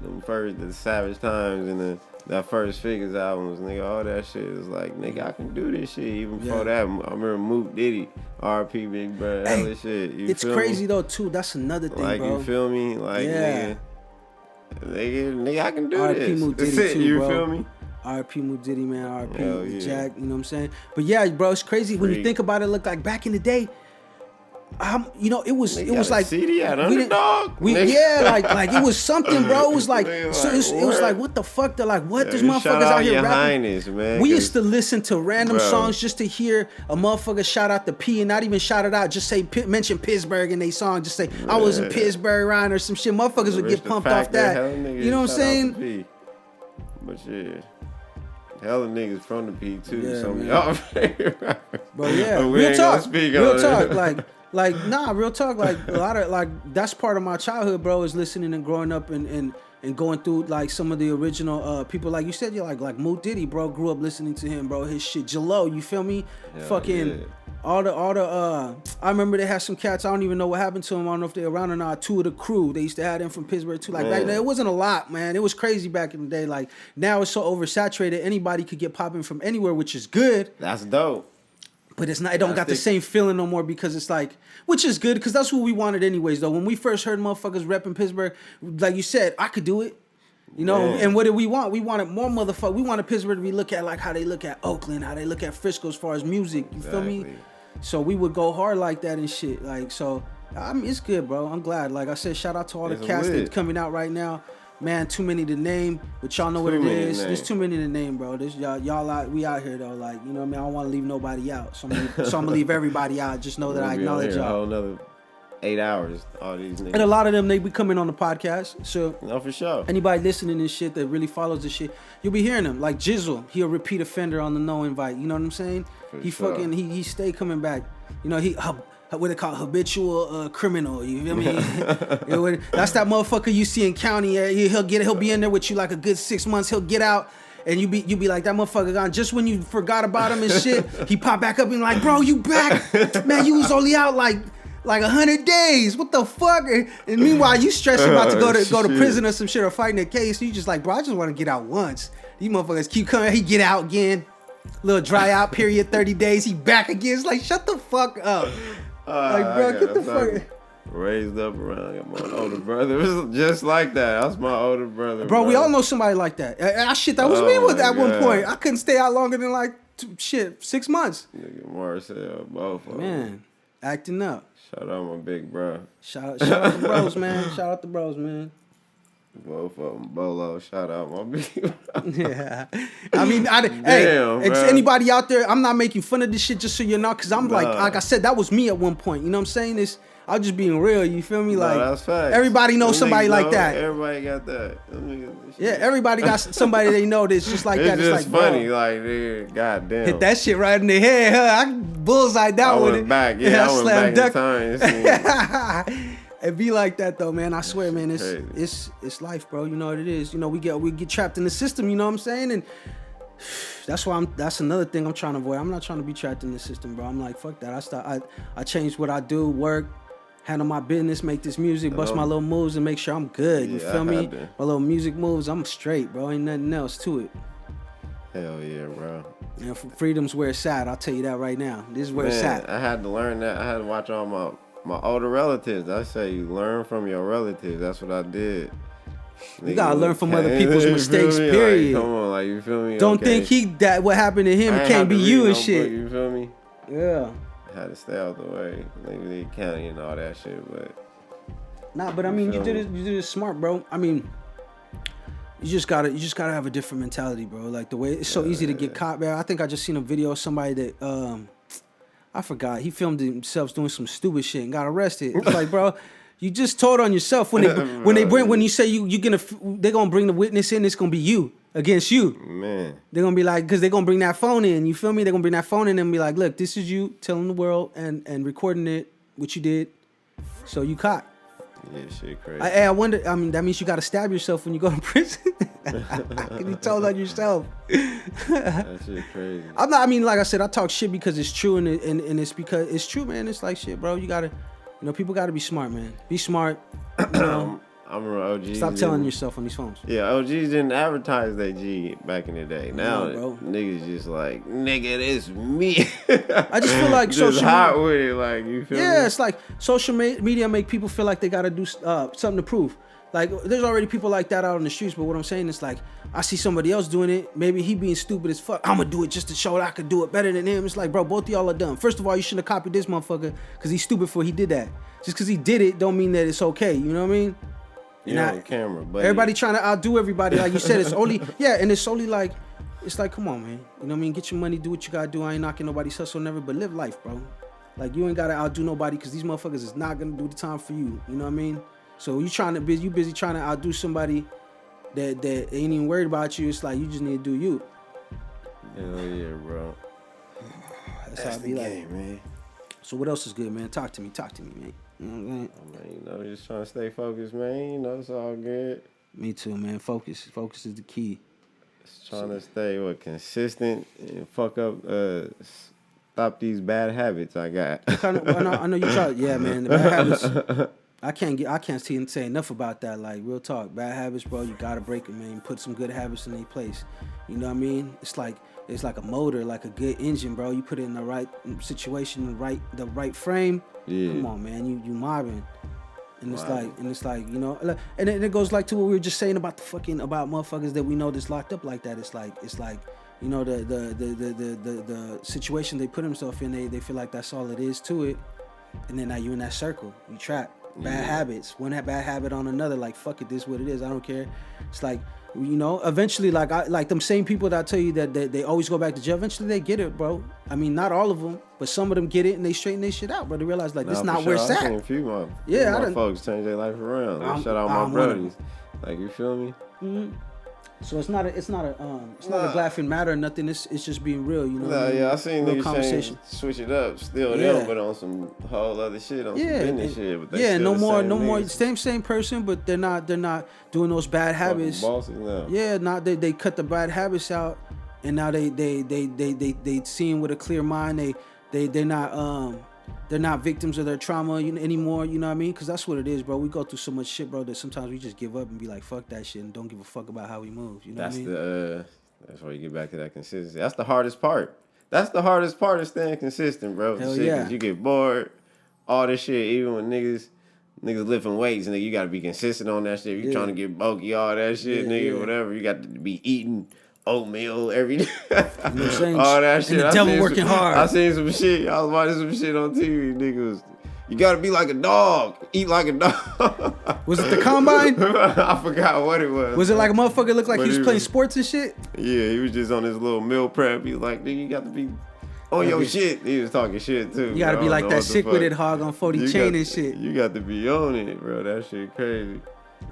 them first, the Savage Times and that first Figures albums, nigga, all that shit is like, nigga, I can do this shit. Even before that, I remember Mook Diddy, R.P. Big Brother, hella shit. It's crazy though too. That's another thing, like, bro. You feel me? Like, nigga, I can do R.P. this. Mook That's Diddy it, too, you bro. feel me? R.P. Mook Diddy, man. R.P. Jack, you know what I'm saying? But yeah, bro, it's crazy when you think about it. Look, like back in the day, you know, it was like CD at Underdog. Like it was something, bro. It was like it was like what the fuck? They're like, what? There's motherfuckers out here rapping. Highness, man, we used to listen to random songs just to hear a motherfucker shout out the P and not even shout it out. Just say mention Pittsburgh in they song. Just say I was in Pittsburgh, Ryan, or some shit. Motherfuckers would get pumped off that. You know what I'm saying? But yeah. Hella niggas from the P too. Yeah, Some of y'all favorite rappers. But yeah, real talk. Real talk. Like a lot of like that's part of my childhood, bro. Is listening and growing up and going through like some of the original people. Like you said, you're like Mook Diddy, bro. Grew up listening to him, bro. His shit, Jallo. You feel me? All the I remember they had some cats. I don't even know what happened to them. I don't know if they're around or not. 2 of the Crew. They used to have them from Pittsburgh too. Like back then, it wasn't a lot, man. It was crazy back in the day. Like now it's so oversaturated. Anybody could get popping from anywhere, which is good. That's dope. But it's not. It don't got the same feeling no more because it's like, which is good because that's what we wanted anyways. Though when we first heard motherfuckers repping Pittsburgh, like you said, I could do it. You know, and what did we want? We wanted more motherfuckers. We wanted Pittsburgh to be looked at like how they look at Oakland, how they look at Frisco as far as music. You feel me? So we would go hard like that and shit. Like, so, I mean, it's good, bro. I'm glad. Like I said, shout out to all the cats that's coming out right now. Man, too many to name, but y'all know what it is. There's too many to name, bro. This y'all out, we out here though. Like, you know what I mean? I don't want to leave nobody out. So I'm gonna leave everybody out. Just know that I acknowledge y'all. A whole another 8 hours, all these niggas. And a lot of them, they be coming on the podcast. So no, for sure. Anybody listening to this shit that really follows this shit, you'll be hearing them. Like Jizzle, he a repeat offender on the No Invite. You know what I'm saying? He stay coming back. You know, what they call habitual criminal. You feel me? That's that motherfucker you see in county. He'll be in there with you like a good 6 months. He'll get out. And you be like, that motherfucker gone. Just when you forgot about him and shit, he pop back up and like, bro, you back. Man, you was only out like 100 days. What the fuck? And meanwhile, you stressing about to go to prison or some shit or fighting a case. You just like, bro, I just want to get out once. These motherfuckers keep coming. He get out again. Little dry out period, 30 days. He back again. It's like, shut the fuck up. Like, bro, get the fuck. Raised up around my older brother. It was just like that. That's my older brother. Bro, we all know somebody like that. That was me at one point. I couldn't stay out longer than like 6 months. Nigga, Marcel, both of them. Man, acting up. Shout out my big bro. Shout out the bros, man. Shout out the bros, man. Both of them. Bolo, shout out my big bro. Yeah. I mean, it's anybody out there, I'm not making fun of this shit just so you know, because I'm like I said, that was me at one point. You know what I'm saying? I'm just being real, you feel me? Like, that's facts. Everybody knows somebody like that. Everybody got that. Yeah, everybody got somebody they know that's just like that. It's just like, funny, like, dude, goddamn. Hit that shit right in the head, huh? I bullseye that with it. I went back in time. It be like that though, man. I swear, man. It's life, bro. You know what it is. You know, we get trapped in the system. You know what I'm saying? And that's another thing I'm trying to avoid. I'm not trying to be trapped in the system, bro. I'm like, fuck that. I changed what I do, work, handle my business, make this music, bust my little moves, and make sure I'm good. You feel me? My little music moves, I'm straight, bro. Ain't nothing else to it. Hell yeah, bro. And freedom's where it's at. I'll tell you that right now. This is where it's at. I had to learn that. I had to watch all my older relatives. I say you learn from your relatives. That's what I did. You gotta learn from other people's mistakes, period. Like, come on, like, you feel me? Don't think what happened to him can't be you and shit. You feel me? Yeah. had to stay out the way. Nigga, the county and all that shit, but. Nah, but I mean, you did it smart, bro. I mean, you just gotta have a different mentality, bro. Like the way it's so easy to get caught, man. I think I just seen a video of somebody that I forgot. He filmed himself doing some stupid shit and got arrested. It's like, bro, you just told on yourself when you say they're gonna bring the witness in. It's gonna be you against you. Man, they're gonna be like, because they're gonna bring that phone in. You feel me? They're gonna bring that phone in and be like, look, this is you telling the world and recording it, what you did. So you caught. Yeah, shit crazy. I wonder. I mean, that means you got to stab yourself when you go to prison. You told on yourself. That shit crazy. I'm not. I mean, like I said, I talk shit because it's true, and it's because it's true, man. It's like shit, bro. You gotta, people gotta be smart, man. Be smart. I remember OGs. Stop telling yourself on these phones. Yeah, OGs didn't advertise that G back in the day. Now, niggas just like, nigga, this me. I just feel like just social hot with it, like, you feel me? Yeah, it's like social media make people feel like they gotta do something to prove. Like, there's already people like that out on the streets, but what I'm saying is like, I see somebody else doing it. Maybe he being stupid as fuck. I'm gonna do it just to show that I could do it better than him. It's like, bro, both of y'all are dumb. First of all, you shouldn't have copied this motherfucker because he's stupid for he did that. Just because he did it don't mean that it's okay. You know what I mean? You're on camera, but everybody trying to outdo everybody. Like you said, it's only, and it's only like, it's like, come on, man. You know what I mean? Get your money, do what you gotta do. I ain't knocking nobody's hustle never, but live life, bro. Like, you ain't gotta outdo nobody because these motherfuckers is not gonna do the time for you. You know what I mean? So you busy trying to outdo somebody that ain't even worried about you. It's like, you just need to do you. Hell yeah, bro. That's how it be the like, game, man. So what else is good, man? Talk to me, man. You know what I'm saying? Oh, man, just trying to stay focused, man. It's all good. Me too, man. Focus is the key. Just trying to stay consistent and stop these bad habits I got. I know you try. Yeah, man. The bad habits. I can't say enough about that. Like, real talk, bad habits, bro. You gotta break them, man. Put some good habits in their place. You know what I mean? It's like a motor, like a good engine, bro. You put it in the right situation, the right frame. Yeah. Come on, man. You mobbing. And it's like, and it goes like to what we were just saying about about motherfuckers that we know that's locked up like that. It's like, the situation they put themselves in, they feel like that's all it is to it. And then now you in that circle. You trapped. Bad habits. One bad habit on another. Like, fuck it, this is what it is. I don't care. It's like, eventually, like them same people that I tell you that they always go back to jail, eventually they get it, bro. I mean, not all of them, but some of them get it and they straighten their shit out, bro. They realize, like, this is not where it's at. I've seen a few my folks change their life around. Shout out my brothers. Like, you feel me? Mm-hmm. So it's not a laughing matter or nothing. It's just being real, you know. Nah, yeah, I seen niggas switch it up, still them, but on some whole other shit, on some business shit. But they no more. Same person, but they're not doing those bad habits. Bosses now. Yeah, now they cut the bad habits out, and now they seeing with a clear mind. They're not victims of their trauma anymore, you know what I mean? Because that's what it is, bro. We go through so much shit, bro, that sometimes we just give up and be like, fuck that shit, and don't give a fuck about how we move, you know what I mean? That's where you get back to that consistency. That's the hardest part. That's the hardest part of staying consistent, bro. Hell yeah. Because you get bored, all this shit, even when niggas lifting weights, nigga, you got to be consistent on that shit. If you trying to get bulky, all that shit, nigga, whatever, you got to be eating oatmeal every day. You know what I'm saying? All that shit. And the devil working hard. I seen some shit. I was watching some shit on TV. Niggas, you gotta be like a dog. Eat like a dog. Was it the combine? I forgot what it was. Was it like a motherfucker looked like he was playing sports and shit? Yeah, he was just on his little meal prep. He was like, nigga, you got to be on your shit. He was talking shit too. You gotta be like that sick with it hog on 40 chain and shit. You got to be on it, bro. That shit crazy.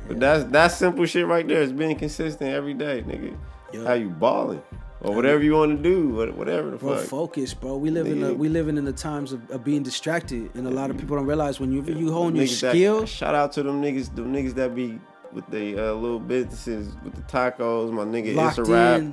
But that's simple shit right there. It's being consistent every day, nigga. Yep. How you balling or whatever you want to do, whatever the fuck. Focus, bro. We living in the times of being distracted, and a lot of people don't realize when you hone your skills. Shout out to them niggas that be with they little businesses with the tacos. My nigga Isarab,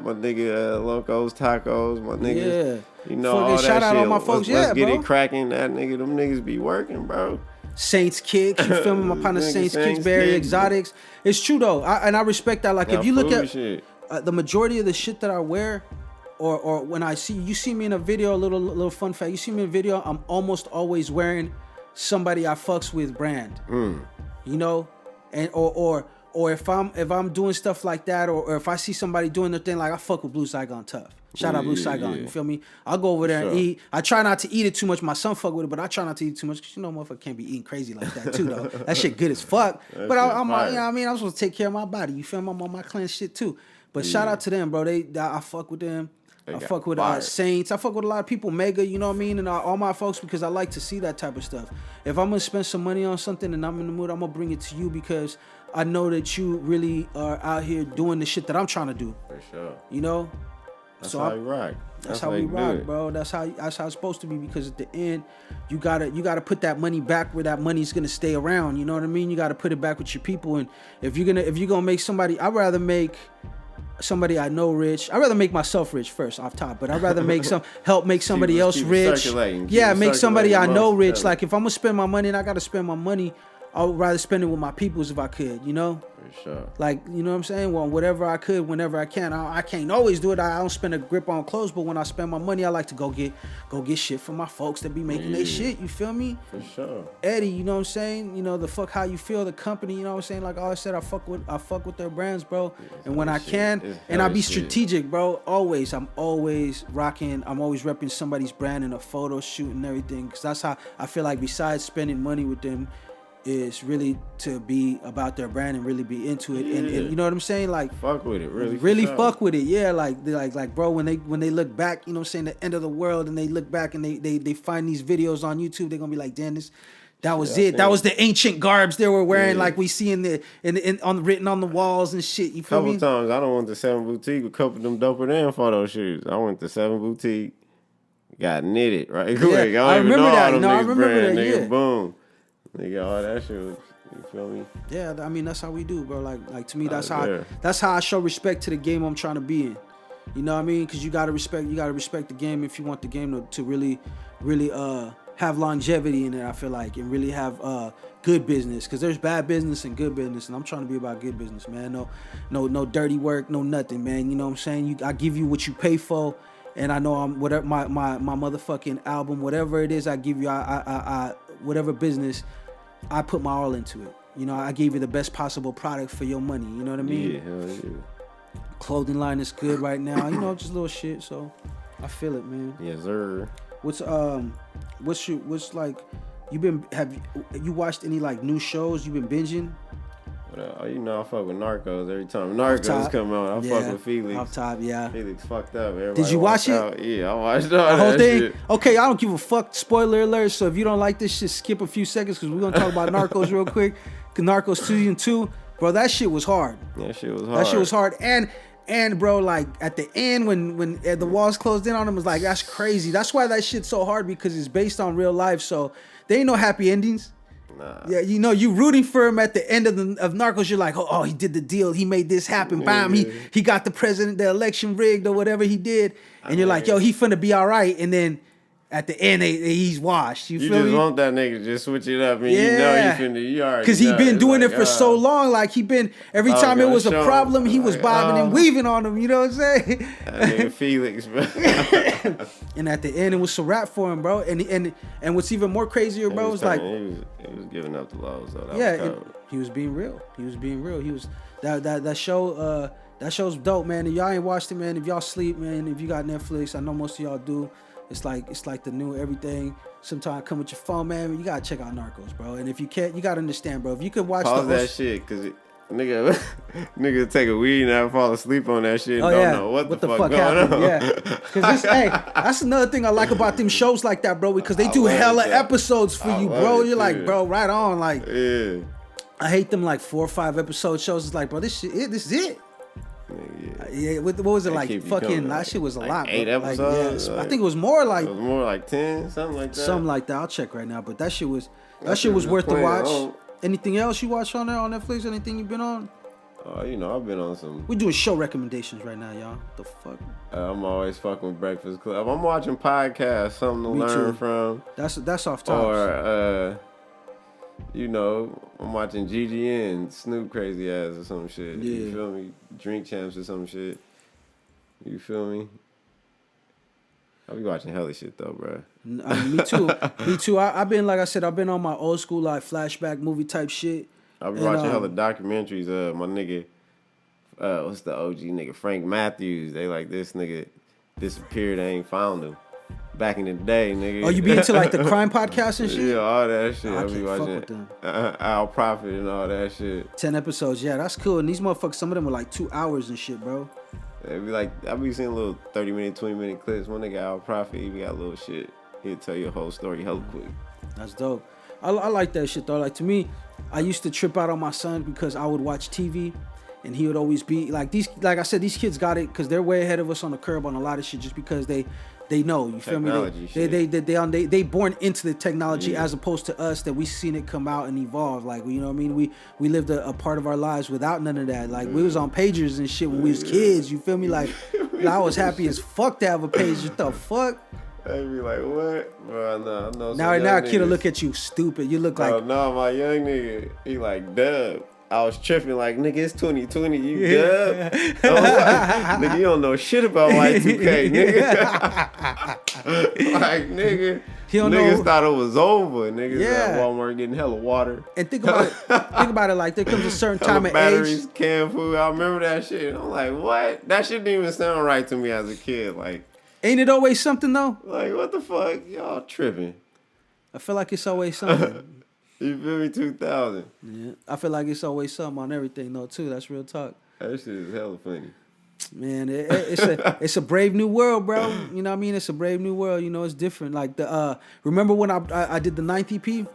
my nigga Loco's Tacos, my nigga. You know all that shout shit. out all my folks. Let's get it cracking. That nigga, them niggas be working, bro. Saints Kicks, you feel me? My partner Saints Kicks, Barry Exotics. It's true though, and I respect that. Like if you look at the majority of the shit that I wear, or when you see me in a video, a little fun fact. You see me in a video, I'm almost always wearing somebody I fucks with brand. You know, and or or if I'm doing stuff like that, or if I see somebody doing their thing, like I fuck with Blue Saigon tough. Shout out Blue Saigon, you feel me? I'll go over there and eat. I try not to eat it too much. My son fuck with it, but I try not to eat too much because motherfucker can't be eating crazy like that too, though. That shit good as fuck. But I'm you know what I mean? I'm supposed to take care of my body. You feel me? I'm on my clean shit too. But shout out to them, bro. I fuck with them. I fuck with Saints. I fuck with a lot of people, Mega, you know what I mean? And all my folks, because I like to see that type of stuff. If I'm going to spend some money on something and I'm in the mood, I'm going to bring it to you because I know that you really are out here doing the shit that I'm trying to do. For sure. You know? That's how you rock. That's how we rock, bro. That's how it's supposed to be, because at the end, you gotta put that money back where that money's gonna stay around. You know what I mean? You gotta put it back with your people. And if you're gonna make somebody, I'd rather make somebody I know rich. I'd rather make myself rich first off top, but I'd rather help make somebody else rich. Yeah, make somebody I know rich. Like if I'm gonna spend my money and I gotta spend my money, I would rather spend it with my peoples if I could, you know? For sure. Like, you know what I'm saying? Well, whatever I could, whenever I can. I can't always do it. I don't spend a grip on clothes, but when I spend my money, I like to go get shit from my folks that be making their shit, you feel me? For sure. Eddie, you know what I'm saying? You know, the fuck how you feel, the company, you know what I'm saying? Like I said, I fuck with their brands, bro. And when I can, and I be strategic, bro. Always. I'm always rocking, I'm always repping somebody's brand in a photo shoot and everything. Because that's how I feel like besides spending money with them, is really to be about their brand and really be into it, and you know what I'm saying, like fuck with it, really fuck with it, yeah, like bro, when they look back, you know what I'm saying, the end of the world, and they look back and they find these videos on YouTube, they're gonna be like, damn, that was it. That was the ancient garbs they were wearing, like we see in written on the walls and shit. You feel me? Couple times I don't want the 7 Boutique, a couple of them doper than photo shoots. I went to 7 Boutique, got knitted right quick. I remember that. No, I remember that. Nigga, boom. Nigga, all that shit was, you feel me? Yeah, I mean, that's how we do, bro. Like to me, that's how I show respect to the game I'm trying to be in. You know what I mean? Because you gotta respect the game if you want the game to really have longevity in it, I feel like, and really have good business. Because there's bad business and good business, and I'm trying to be about good business, man. No dirty work, no nothing, man. You know what I'm saying? I give you what you pay for. And I know I'm whatever my motherfucking album, whatever it is I give you, I whatever business, I put my all into it. You know, I gave you the best possible product for your money. You know what I mean? Yeah, hell yeah. Clothing line is good right now. You know, just little shit. So I feel it, man. Yes, sir. What's like? Have you watched any like new shows? You been binging? You know, I fuck with Narcos every time Narcos come out. I fuck with Felix. Off top, yeah. Felix fucked up. Everybody did you watch it? Out. Yeah, I watched all the whole that thing. Shit. Okay, I don't give a fuck. Spoiler alert. So if you don't like this shit, skip a few seconds because we're gonna talk about Narcos real quick. Narcos season 2, bro. That shit was hard. That shit was hard. And bro, like at the end when the walls closed in on him, was like, that's crazy. That's why that shit's so hard, because it's based on real life. So there ain't no happy endings. Nah. Yeah, you know, you rooting for him at the end of Narcos. You're like, oh, he did the deal. He made this happen. Bam, he got the election rigged or whatever he did. And you're like, yo, he finna be all right. And then at the end, he's washed. You feel me? You just want that nigga to just switch it up. And you know he finna, you already. Because he been doing it for so long. Like every time it was a problem, he was bobbing and weaving on him. You know what I'm saying? That nigga Felix, bro. And at the end, it was a wrap for him, bro. And what's even more crazier, bro, was like he was giving up the laws. So he was being real. He was that show. That show's dope, man. If y'all ain't watched it, man, if y'all sleep, man, if you got Netflix, I know most of y'all do. It's like the new everything. Sometimes come with your phone, man. You gotta check out Narcos, bro. And if you can't, you gotta understand, bro. If you could watch that shit, cause nigga take a weed and I fall asleep on that shit. And don't know what the fuck going happened. on. Yeah, cause that's another thing I like about them shows like that, bro. Because they do hella episodes for you, bro. You're like, bro, right on. Like, yeah. I hate them like 4 or 5 episode shows. It's like, bro, this is it. Yeah, what was it like? Fucking that shit was a lot. 8 episodes. I think it was more like. It was more like 10, something like that. Something like that. I'll check right now. But that shit was worth the watch. Anything else you watch on there on Netflix? Anything you been on? You know, I've been on some. We doing show recommendations right now, y'all. The fuck. I'm always fucking with Breakfast Club. I'm watching podcasts, something to learn from. That's off tops. Or you know, I'm watching GGN, Snoop crazy ass or some shit. Yeah. You feel me? Drink Champs or some shit. You feel me? I be watching hella shit though, bro. Me too. I've been, like I said, I've been on my old school like flashback movie type shit. I've been watching hella documentaries. My nigga, what's the OG nigga? Frank Matthews. They like, this nigga disappeared. They ain't found him. Back in the day, nigga. Oh, you be into like the crime podcast and shit? Yeah, all that shit. I be fuck watching with them. Al Prophet and all that shit. 10 episodes, yeah, that's cool. And these motherfuckers, some of them are like 2 hours and shit, bro. They be like, I be seeing little 30-minute, 20-minute clips. One nigga Al Prophet, he got little shit. He'll tell you a whole story hella quick. That's dope. I like that shit though. Like, to me, I used to trip out on my son because I would watch TV and he would always be like, like I said, these kids got it because they're way ahead of us on the curb on a lot of shit just because they know, you feel me? They born into the technology as opposed to us that we seen it come out and evolve. Like, you know what I mean? We lived a part of our lives without none of that. Like, we was on pagers and shit when we was kids. You feel me? Like, I was happy as fuck to have a pager. What the fuck? They be like, what? Bro, no. Now a kid will look at you stupid. You look like... Oh, no, my young nigga, he like, Dub. I was tripping like, nigga, it's 2020, you dub. I was like, nigga, you don't know shit about Y2K, nigga. Like, nigga, niggas thought it was over. Niggas at Walmart getting hella water. And think about it, like, there comes a certain time of batteries, age. canned food, I remember that shit. I'm like, what? That shit didn't even sound right to me as a kid. Like, ain't it always something, though? Like, what the fuck? Y'all tripping. I feel like it's always something. You feel me? 2000. Yeah, I feel like it's always something on everything, though, too. That's real talk. That shit is hella funny. Man, it's a brave new world, bro. You know what I mean? It's a brave new world. You know, it's different. Like, remember when I did the 9th EP?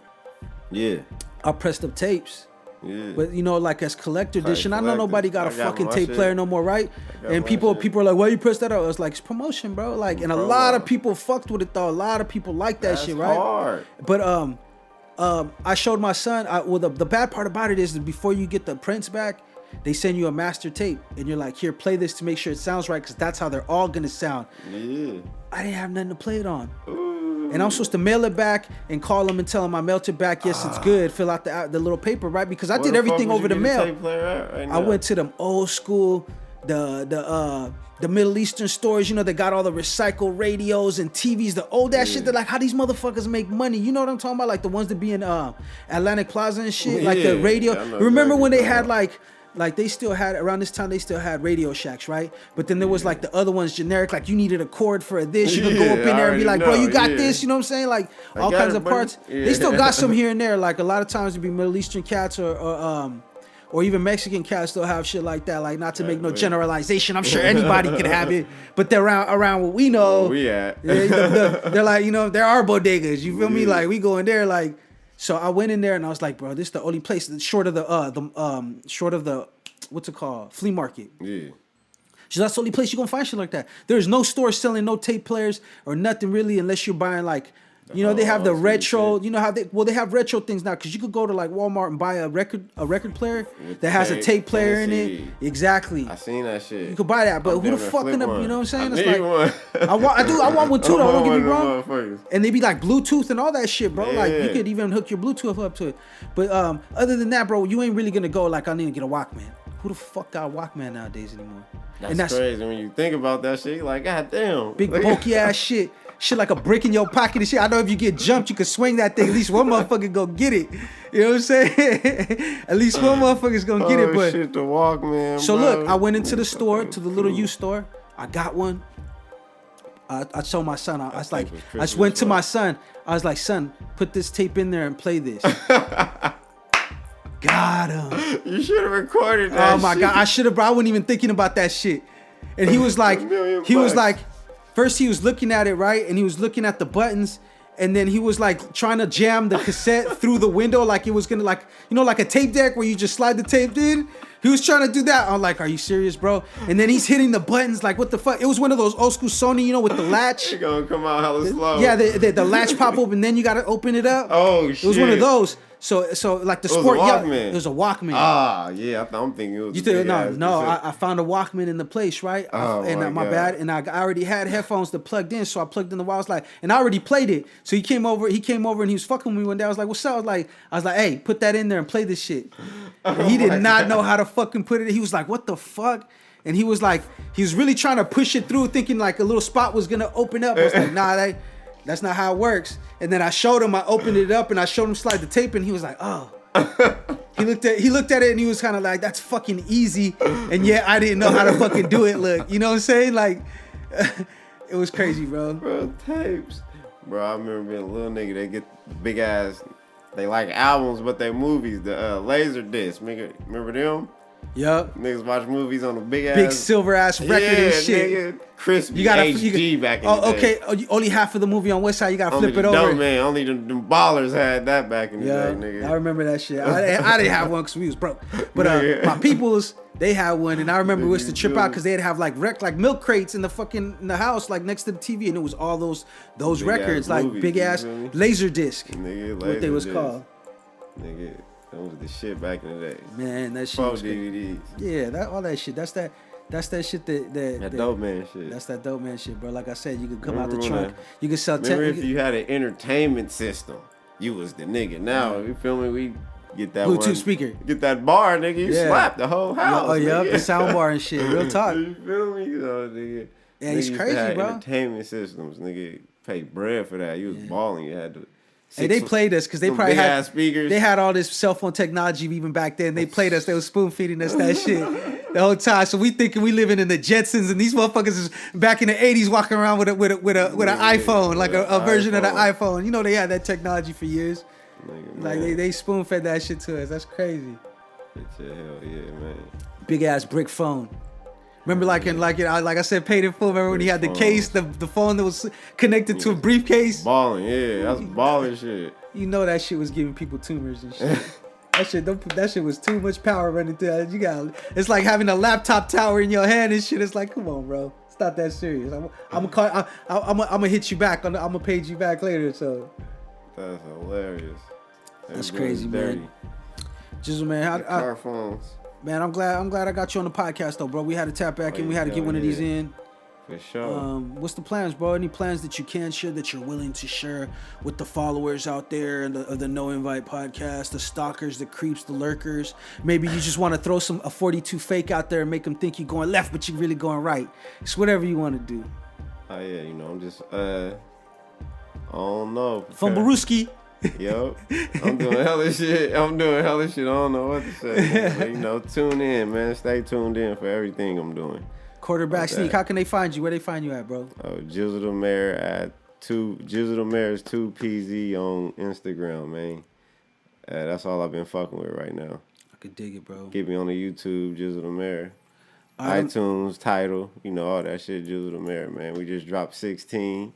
Yeah. I pressed up tapes. Yeah. But, you know, like, as collector edition, I know nobody got a fucking tape shit. Player no more, right? And people are like, why you press that out? I was like, it's promotion, bro. Like, and a lot of people fucked with it, though. A lot of people like that shit, right? Hard. But I showed my son. The bad part about it is that before you get the prints back, they send you a master tape, and you're like, here, play this to make sure it sounds right, because that's how they're all gonna sound. Yeah. I didn't have nothing to play it on. Ooh. And I'm supposed to mail it back and call them and tell them I mailed it back. Yes, it's good. Fill out the little paper, right? Because I did everything over the mail. I went to them old school, the Middle Eastern stores, you know, they got all the recycled radios and TVs, the old ass shit. They're like, how these motherfuckers make money? You know what I'm talking about? Like the ones that be in Atlantic Plaza and shit, like the radio. Remember when they had like they still had, around this time, they still had Radio Shacks, right? But then there was like the other ones generic, like you needed a cord for this. You could go up in there and be like, bro, you got this, you know what I'm saying? Like all kinds of parts. They still got some here and there. Like a lot of times it'd be Middle Eastern cats or even Mexican cats still have shit like that. Like, not to make no generalization, I'm sure anybody could have it, but they're around what we know. Where we at? They're like, you know, there are bodegas. You feel me? Like, we go in there, like. So I went in there and I was like, bro, this is the only place short of the what's it called, flea market. Yeah. So that's the only place you're gonna find shit like that. There's no store selling no tape players or nothing really, unless you're buying like. You know, they have the retro, you know how they have retro things now, because you could go to like Walmart and buy a record player that has a tape player in it. Exactly. I seen that shit. You could buy that, but who the fucking up, you know what I'm saying? It's like, one. I want one too, though, don't get me wrong. And they be like Bluetooth and all that shit, bro. Yeah. Like, you could even hook your Bluetooth up to it. But other than that, bro, you ain't really gonna go like, I need to get a Walkman. Who the fuck got a Walkman nowadays anymore? That's crazy when you think about that shit. You're like, God damn. Big bulky ass shit. Shit like a brick in your pocket and shit. I know if you get jumped, you can swing that thing. At least one motherfucker go get it. You know what I'm saying? At least one motherfucker's gonna get it. But shit, the Walkman. So bro. look, I went into the store, to the little used store. I got one. I told my son, I was like, I just went to my son. I was like, son, put this tape in there and play this. Got him. You should have recorded that. Oh my God, I should have, bro. I wasn't even thinking about that shit. And he was like, first he was looking at it, right? And he was looking at the buttons. And then he was like trying to jam the cassette through the window, like it was gonna, like, you know, like a tape deck where you just slide the tape in. He was trying to do that. I'm like, are you serious, bro? And then he's hitting the buttons, like, what the fuck? It was one of those old school Sony, you know, with the latch. It's gonna come out hella slow. Yeah, the latch pop open, then you gotta open it up. Oh shit! It was one of those. So like the sport, it was a Walkman. Ah, yeah, I'm thinking it was. You think I found a Walkman in the place, right? My bad. And I already had headphones that plugged in, so I plugged in the wall. I was like, and I already played it. So he came over and he was fucking with me one day. I was like, what's up? I was like, hey, put that in there and play this shit. And he did not know how to fucking put it. He was like, what the fuck? And he was really trying to push it through, thinking like a little spot was gonna open up. I was like, nah, that's not how it works. And then I showed him, I opened it up and I showed him slide the tape and he was like, oh. He looked at it and he was kind of like, that's fucking easy. And yet I didn't know how to fucking do it. Look, you know what I'm saying? Like, it was crazy, bro. Bro, tapes. Bro, I remember being a little nigga. They get big ass. They like albums, but they movies. The laser disc. Remember them? Yup. Niggas watch movies on a big silver ass record and shit. Nigga, crispy HD back in the day. Okay, only half of the movie on West Side, you gotta Only flip it the over. dope man, only them ballers had that back in the day, nigga. I remember that shit. I didn't have one because we was broke. But my peoples, they had one, and I remember we used to trip out because they'd have like milk crates in the house, like next to the TV, and it was all those big records, like movies, big ass laser disc. Nigga, what they was called. Nigga. That was the shit back in the day. Man, that shit. Was DVDs. Yeah, all that shit. That's that shit that dope man shit. That's that dope man shit, bro. Like I said, you could come out the trunk. You could sell. Remember if you had an entertainment system, you was the nigga. Now you feel me? We get that Bluetooth speaker. Get that bar, nigga. You slap the whole house. The sound bar and shit. Real talk. You feel me? Nigga. Yeah, it's crazy, bro. Entertainment systems, nigga. Pay bread for that. You was balling. You had to. Hey, they played us because they probably had speakers. They had all this cell phone technology even back then. They played us. They was spoon feeding us that shit the whole time. So we thinking we living in the Jetsons, and these motherfuckers is back in the '80s walking around with an iPhone, like a version of the iPhone. You know they had that technology for years. Like they spoon fed that shit to us. That's crazy. Hell yeah, man. Big ass brick phone. Remember, like I said, paid in full. Remember when he had the case, the phone that was connected to a briefcase? Balling, yeah, that's balling shit. You know that shit was giving people tumors and shit. that shit was too much power running through that. It's like having a laptop tower in your hand and shit. It's like, come on, bro, it's not that serious. I'm gonna hit you back. I'm gonna page you back later. So that's hilarious. That's crazy, man. Jizzle, man, car phones. Man, I'm glad I got you on the podcast though, bro. We had to tap back in. We had to get one of these in. For sure. What's the plans, bro? Any plans that you can share, that you're willing to share with the followers out there of the No Invite podcast, the stalkers, the creeps, the lurkers? Maybe you just want to throw a 42 fake out there and make them think you're going left, but you're really going right. It's whatever you want to do. Oh yeah, I'm just I don't know. Fumblerooski. Yo, I'm doing hella shit. I don't know what to say. But, tune in, man. Stay tuned in for everything I'm doing. Quarterback Sneak. How can they find you? Where they find you at, bro? Oh, Jizzle The Mayor at Jizzle The Mayor is 2PZ on Instagram, man. That's all I've been fucking with right now. I could dig it, bro. Get me on the YouTube, Jizzle The Mayor. iTunes, Tidal, all that shit, Jizzle The Mayor, man. We just dropped 16.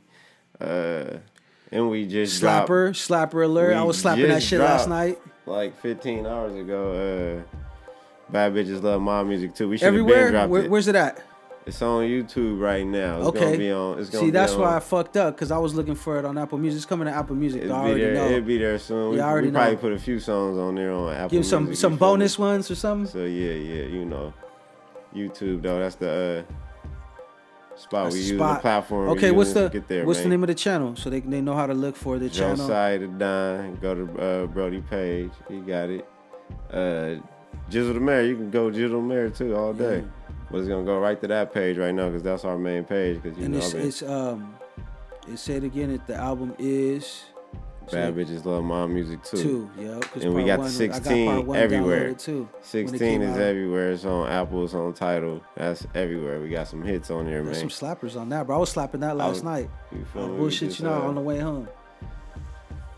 And we just slapper alert. I was slapping that shit last night. Like 15 hours ago. Bad Bitches Love My Music too. We should everywhere. Have been dropped Where's it at? It's on YouTube right now. It's okay. Gonna be on. See, that's why I fucked up because I was looking for it on Apple Music. It's coming to Apple Music. It'll be there soon. Yeah, I already we probably put a few songs on there on Apple Music. Give some bonus ones or something. So yeah, YouTube though. That's the spot we use the platform. Okay, what's the name of the channel so they know how to look for the channel? Josiah the Don. Go to Brody page. He got it. Jizzle The Mayor. You can go Jizzle The Mayor too all day. Yeah. But it's gonna go right to that page right now because that's our main page. It said again that the album is Bad Bitches Love My Music too. Yeah. And we got the 16 everywhere. 16 is everywhere. It's on Apple. It's on Tidal. That's everywhere. We got some hits on there, man. There's some slappers on that, bro. I was slapping that last night. You feel me? Bullshit, on the way home.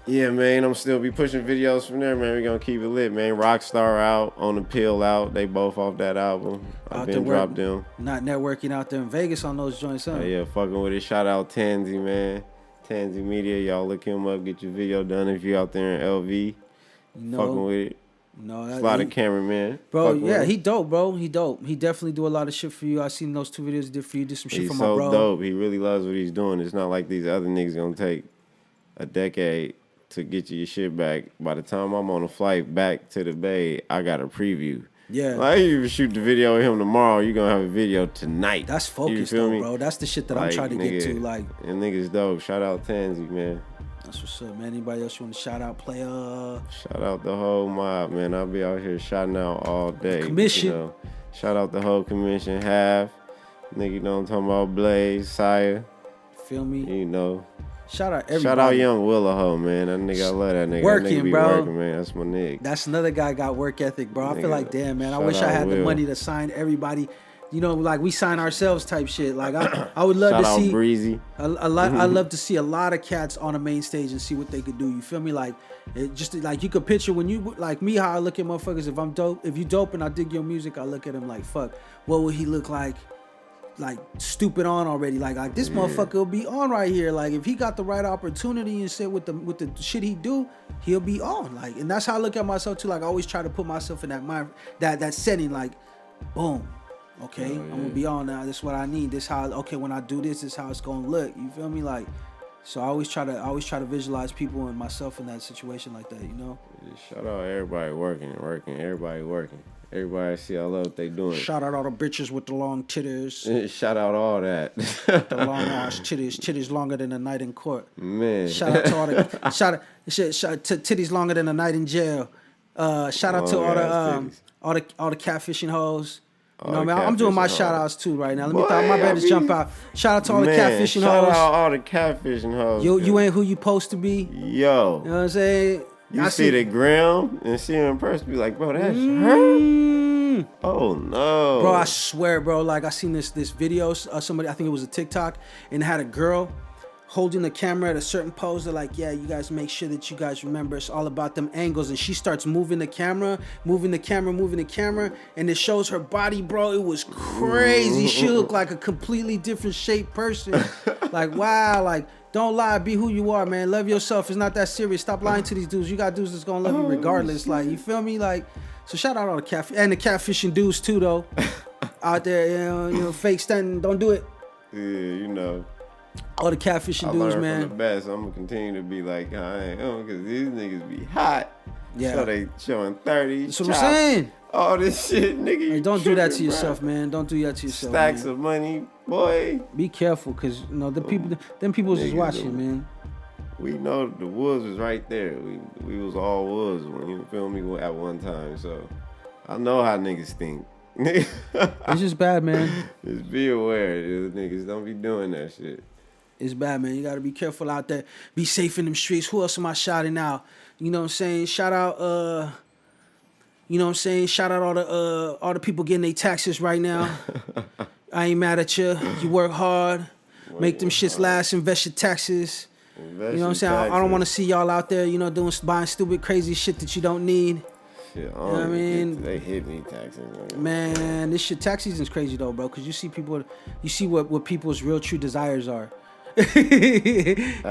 Yeah, man. I'm still be pushing videos from there, man. We gonna keep it lit, man. Rockstar out, On the Pill out. They both off that album. I've been dropped them. Not networking out there in Vegas on those joints, huh? Yeah, fucking with it. Shout out Tansy, man. Tansy Media, y'all look him up, get your video done if you out there in LV. Fucking with it. No, a lot of cameraman. Bro, yeah, he dope, bro. He dope. He definitely do a lot of shit for you. I seen those 2 videos he did for you. Did some shit for my bro. He's so dope. He really loves what he's doing. It's not like these other niggas gonna take a decade to get you your shit back. By the time I'm on a flight back to the Bay, I got a preview. Yeah. Like, you shoot the video of him tomorrow, you're going to have a video tonight. That's focused, though, bro. That's the shit that I'm trying to get to. Like, and niggas dope. Shout out Tansy, man. That's what's up, man. Anybody else you want to shout out, player? Shout out the whole mob, man. I'll be out here shouting out all day. Commission. Shout out the whole commission. Half. Nigga, you know what I'm talking about? Blaze, Sire. Feel me? Shout out everybody. Shout out Young Willaho, man. That nigga, I love that nigga. Working, that nigga be bro. Working, man. That's my nigga. That's another guy got work ethic, bro. I feel Nigga, like, damn, man. I shout wish I out had the Will. money to sign everybody. You know, like we sign ourselves type shit. Like I would love Shout to out see Breezy. a lot. I love to see a lot of cats on a main stage and see what they could do. You feel me? Like it just like you could picture when you like me how I look at motherfuckers. If I'm dope, if you dope and I dig your music, I look at him like fuck. What would he look like stupid on already? Like this motherfucker will be on right here. Like if he got the right opportunity and shit with the shit he do, he'll be on. Like and that's how I look at myself too. Like I always try to put myself in that mind that setting. Like boom. Okay, I'm gonna be on now. This is what I need. This how when I do this is how it's gonna look. You feel me? Like, so I always try to visualize people and myself in that situation like that. You know. Shout out everybody working. Everybody working. Everybody see I love what they doing. Shout out all the bitches with the long titties. Shout out all that. The long ass titties longer than a night in court. Man. Shout out to all the shout to titties longer than a night in jail. Shout out to all the catfishing hoes. You know what I mean? I'm doing my shout outs too right now. Let me my bandits jump out. Shout out to all the catfishing hoes. Shout out all the catfishing hoes. You ain't who you supposed to be. Yo. You know what I'm saying? You see the gram and see her in person, be like, bro, that's her? Oh, no. Bro, I swear, bro. Like, I seen this video. Somebody, I think it was a TikTok, and it had a girl holding the camera at a certain pose. They're like, yeah, you guys make sure that you guys remember it's all about them angles. And she starts moving the camera, and it shows her body, bro. It was crazy. She looked like a completely different shaped person. Like, wow, like, don't lie, be who you are, man. Love yourself. It's not that serious. Stop lying to these dudes. You got dudes that's gonna love you regardless. Like, you feel me? Like, so shout out all the and the catfishing dudes too, though. Out there, you know, fake stunting. Don't do it. Yeah, you know. All the catfishing dudes, man. From the best. I'm gonna continue to be like I am because these niggas be hot. Yeah. So they showing 30. That's what I'm saying. All this shit, nigga. Hey, don't do that to yourself, man. Don't do that to yourself. Stacks of money, boy. Be careful, cause you know the people is watching, man. We know the woods was right there. We was all woods when you feel me at one time. So I know how niggas think. It's just bad, man. Just be aware, niggas. Don't be doing that shit. It's bad, man. You gotta be careful out there. Be safe in them streets. Who else am I shouting out? You know what I'm saying? Shout out you know what I'm saying? Shout out all the people getting their taxes right now. I ain't mad at you. You work hard. Make them shits last. Invest your taxes. You know what I'm saying? I don't want to see y'all out there, you know, buying stupid, crazy shit that you don't need. Shit, you know what I mean? They hit me taxes. Man, this shit, tax season's crazy though, bro. Cause you see what people's real true desires are. That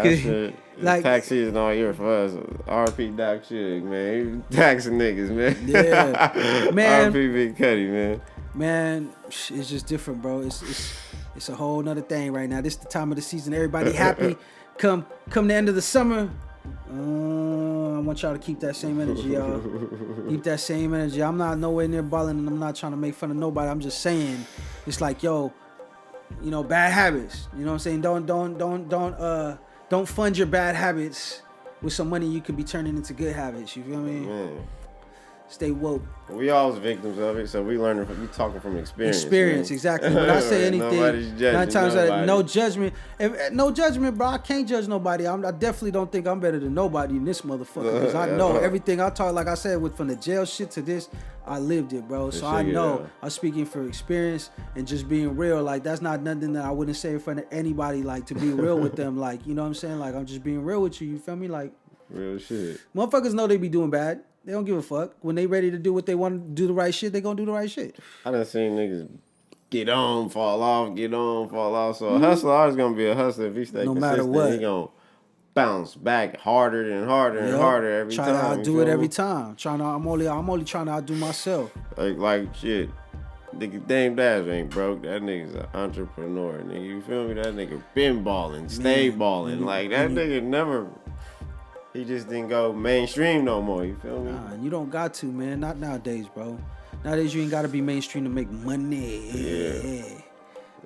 shit, like tax season all year for us. RP Doc Shug, man. Taxing niggas, man. Yeah, man. RP Big Cuddy, man. Man, it's just different, bro. It's a whole nother thing right now. This is the time of the season. Everybody happy. Come the end of the summer. I want y'all to keep that same energy, y'all. Keep that same energy. I'm not nowhere near balling, and I'm not trying to make fun of nobody. I'm just saying, it's like, yo, you know, bad habits. You know what I'm saying? Don't fund your bad habits with some money you could be turning into good habits. You feel me? Man. Stay woke. We always victims of it, so we talking from experience. Experience, man. Exactly. When I say anything, nobody's judging nobody. No judgment. No judgment, bro. I can't judge nobody. I definitely don't think I'm better than nobody in this motherfucker. Because I know everything I talk, like I said, from the jail shit to this, I lived it, bro. So I know I'm speaking for experience and just being real. Like, that's not nothing that I wouldn't say in front of anybody, like, to be real with them. Like, you know what I'm saying? Like, I'm just being real with you. You feel me? Like, real shit. Motherfuckers know they be doing bad. They don't give a fuck. When they ready to do what they want to do the right shit, they gonna do the right shit. I done seen niggas get on, fall off. So a hustler always gonna be a hustler if he stay consistent. Matter what. He gonna bounce back harder and harder and harder every time. Try to outdo it every time. I'm only trying to outdo myself. Like shit. Nigga Dame Dash ain't broke. That nigga's an entrepreneur, nigga. You feel me? That nigga been balling, stay balling. Like that nigga never. He just didn't go mainstream no more, you feel me? Nah, you don't got to, man. Not nowadays, bro. Nowadays, you ain't got to be mainstream to make money. Yeah.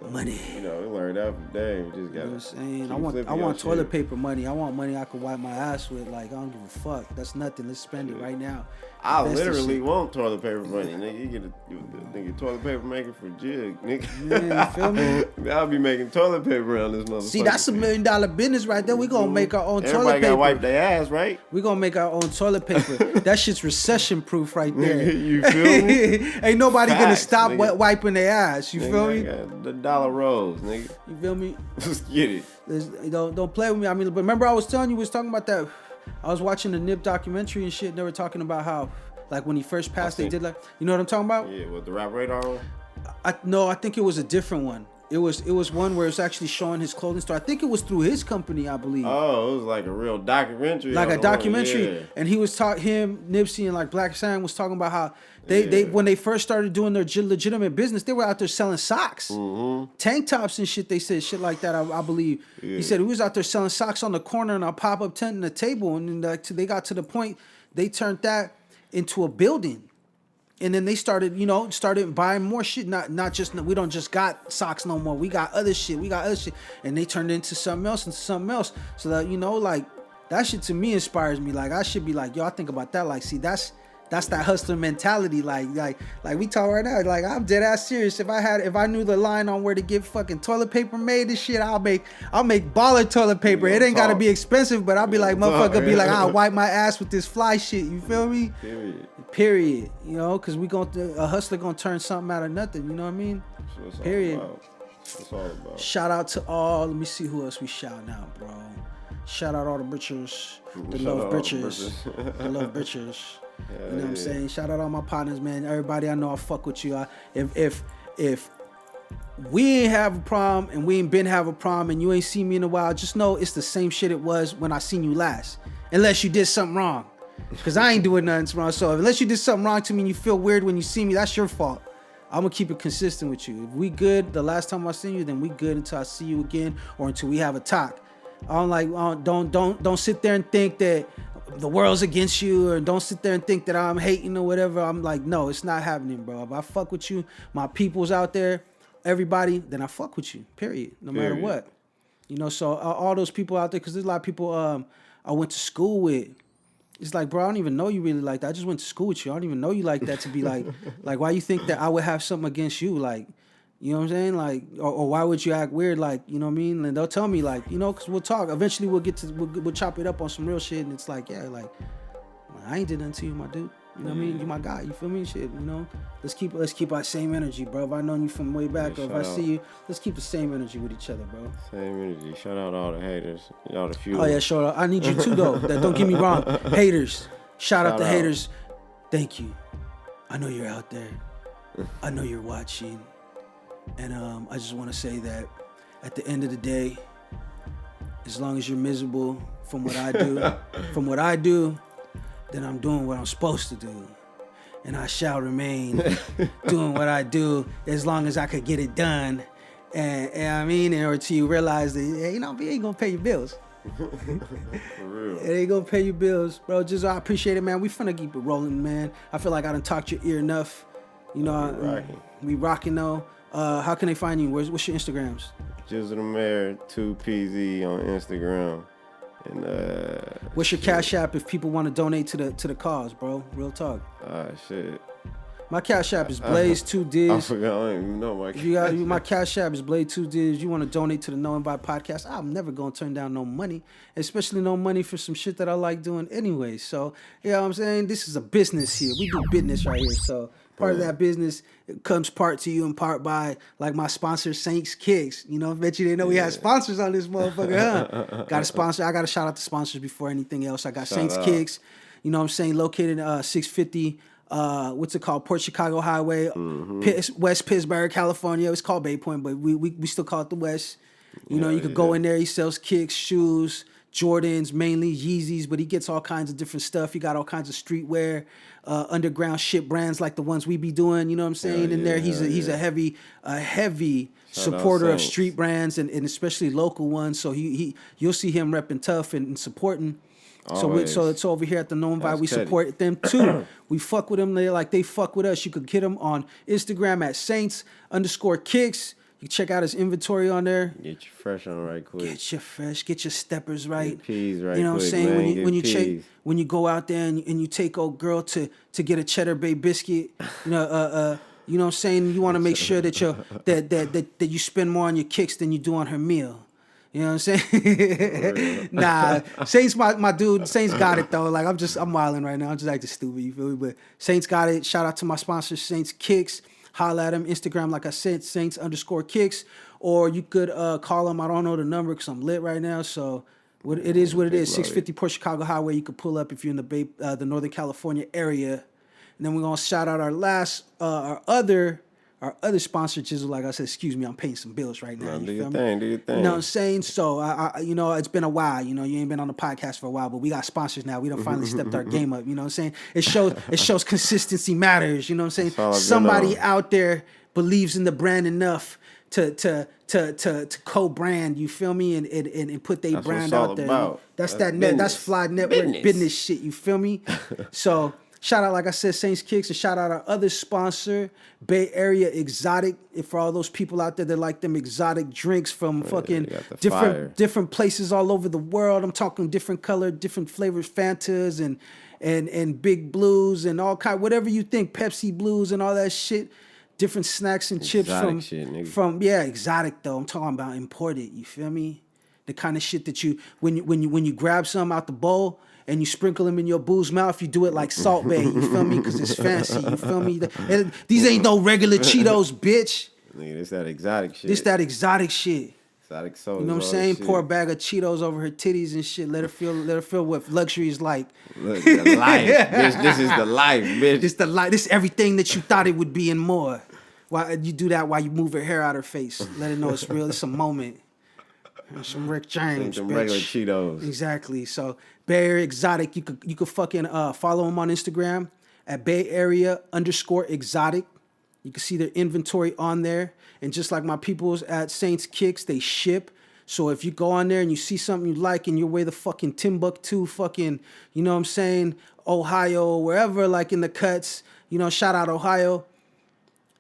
Money. You know, we learned that from Dave. Just got. You know what I'm saying? I want toilet paper money. I want money I can wipe my ass with. Like, I don't give a fuck. That's nothing. Let's spend it right now. I literally want toilet paper money, nigga. You get a nigga toilet paper maker for jig, nigga. Yeah, you feel me? I'll be making toilet paper around this motherfucker. See, that's $1 million business right there. We gonna make our own toilet paper. Everybody gotta wipe their ass, right? We gonna make our own toilet paper. That shit's recession proof right there. You feel me? Ain't nobody gonna stop nigga. Wiping their ass. You feel me? The dollar rolls, nigga. You feel me? Let's get it. Don't play with me. I mean, but remember I was telling you, we was talking about that. I was watching the Nip documentary and shit. And they were talking about how, like, when he first passed, they did like, you know what I'm talking about? Yeah, with the Rap Radar one? No, I think it was a different one. It was one where it's actually showing his clothing store. I think it was through his company, I believe. Oh, it was like a real documentary. Like a documentary. Yeah. And he was him, Nipsey, and like Black Sam was talking about how they when they first started doing their legitimate business, they were out there selling socks, tank tops and shit. They said shit like that, I believe. Yeah. He said he was out there selling socks on the corner in a pop-up tent and a table. And then they got to the point, they turned that into a building. And then they started buying more shit. Not just, we don't just got socks no more. We got other shit. And they turned it into something else. So that, like, that shit to me inspires me. Like, I should be like, yo, I think about that. Like, see, that's that hustler mentality. Like we talk right now. Like, I'm dead ass serious. If I knew the line on where to get fucking toilet paper made and shit, I'll make baller toilet paper. It ain't gotta be expensive, but I'll be like, motherfucker, be like, I'll wipe my ass with this fly shit. You feel me? Period. Cause a hustler gonna turn something out of nothing. You know what I mean? Period. That's all about. Shout out to all. Let me see who else we shouting out, bro. Shout out all the bitches, the love bitches. You know what I'm saying? Shout out all my partners, man. Everybody I know, I fuck with you. If we ain't have a problem and we ain't been have a problem and you ain't seen me in a while, just know it's the same shit it was when I seen you last. Unless you did something wrong. Because I ain't doing nothing wrong. So unless you did something wrong to me and you feel weird when you see me, that's your fault. I'm going to keep it consistent with you. If we good the last time I seen you, then we good until I see you again or until we have a talk. Don't sit there and think that the world's against you, or don't sit there and think that I'm hating or whatever. I'm like, no, it's not happening, bro. If I fuck with you, my people's out there, everybody, then I fuck with you, period. No matter what. So all those people out there, because there's a lot of people I went to school with. It's like, bro, I don't even know you really like that. I just went to school with you. I don't even know you like that to be like why you think that I would have something against you? Like, you know what I'm saying? Like, or why would you act weird? Like, you know what I mean? And they'll tell me, like, because we'll talk. Eventually we'll chop it up on some real shit. And it's like, yeah, like, I ain't did nothing to you, my dude. You know what I mean? You my guy. You feel me? Shit, Let's keep our same energy, bro. If I known you from way back, or if I see you, let's keep the same energy with each other, bro. Same energy. Shout out all the haters. Y'all the few. Oh yeah, shout out. I need you too, though. Don't get me wrong. Haters. Shout out the haters. Thank you. I know you're out there. I know you're watching. And I just want to say that at the end of the day, as long as you're miserable from what I do, then I'm doing what I'm supposed to do. And I shall remain doing what I do as long as I could get it done. And I mean, or until you realize that, hey, we ain't gonna pay your bills. For real. It ain't gonna pay your bills, bro. Just I appreciate it, man. We finna keep it rolling, man. I feel like I done talked your ear enough. We rocking though. How can they find you? What's your Instagrams? Jizzle The Mayor 2PZ on Instagram. And what's your Cash App if people want to donate to the cause, bro? Real talk. Shit. My Cash App is Blaze2Diz. I forgot. I don't even know my Cash App. My Cash App is Blaze2Diz. You want to donate to the No Invite podcast? I'm never going to turn down no money, especially no money for some shit that I like doing anyway. So, you know what I'm saying? This is a business here. We do business right here. So, part of that business comes part to you and part by, like, my sponsor, Saints Kicks. I bet you didn't know we had sponsors on this motherfucker, huh? Got a sponsor. I got to shout out the sponsors before anything else. I got Saints Kicks, you know what I'm saying, located 650 what's it called? Port Chicago Highway, West Pittsburgh, California. It's called Bay Point, but we still call it the West. You could go in there. He sells kicks, shoes, Jordans, mainly Yeezys, but he gets all kinds of different stuff. He got all kinds of streetwear, underground shit brands like the ones we be doing. You know what I'm saying? In there, he's a heavy supporter of street brands and especially local ones. So you'll see him repping tough and supporting. So it's over here at the No Invite. We support them too. We fuck with them. They fuck with us. You could get them on Instagram at Saints_Kicks. You You check out his inventory on there. Get your fresh on right quick. Get your steppers right. Get peas right quick, You know what I'm saying? man. When you go out there and you take old girl to get a cheddar bay biscuit, you know what I'm saying? You want to make sure that that you spend more on your kicks than you do on her meal. You know what I'm saying? Nah, Saints my dude. Saints got it though. Like I'm wilding right now. I'm just acting stupid. You feel me? But Saints got it. Shout out to my sponsor, Saints Kicks. Holla at him. Instagram, like I said, Saints_Kicks. Or you could call him. I don't know the number because I'm lit right now. So it is what it is. 650 Port Chicago Highway. You could pull up if you're in the Northern California area. And then we're gonna shout out our other sponsor, Jizzle. Like I said, excuse me, I'm paying some bills right now. Do your thing. You know what I'm saying? So, it's been a while. You ain't been on the podcast for a while, but we got sponsors now. We done finally stepped our game up. You know what I'm saying? It shows consistency matters. You know what I'm saying? Somebody out there believes in the brand enough to co-brand. You feel me? And put their brand out there. About. That's Fly Network business shit. You feel me? So. Shout out, like I said, Saints Kicks, and shout out our other sponsor, Bay Area Exotic. And for all those people out there that like them exotic drinks from different places all over the world. I'm talking different color, different flavors, Fantas and Big Blues and all kind, whatever you think, Pepsi Blues and all that shit. Different snacks and chips from exotic though. I'm talking about imported. You feel me? The kind of shit that when you grab some out the bowl. And you sprinkle them in your boo's mouth, you do it like Salt Bae, you feel me? Because it's fancy, you feel me? These ain't no regular Cheetos, bitch. Nigga, it's that exotic shit. This that exotic shit. Exotic soda. You know what I'm saying? Pour a bag of Cheetos over her titties and shit. Let her feel what luxury is like. Look, the life, bitch. This is the life, bitch. This everything that you thought it would be and more. Why you do that while you move her hair out her face. Let her know it's real. It's a moment. Some Rick James, some bitch. regular Cheetos. Exactly. So Bay Area Exotic, you could fucking follow them on Instagram at Bay Area _exotic. You can see their inventory on there. And just like my peoples at Saints Kicks, they ship. So if you go on there and you see something you like and you're way the fucking Timbuktu, fucking, you know what I'm saying, Ohio, wherever, like in the cuts, shout out Ohio,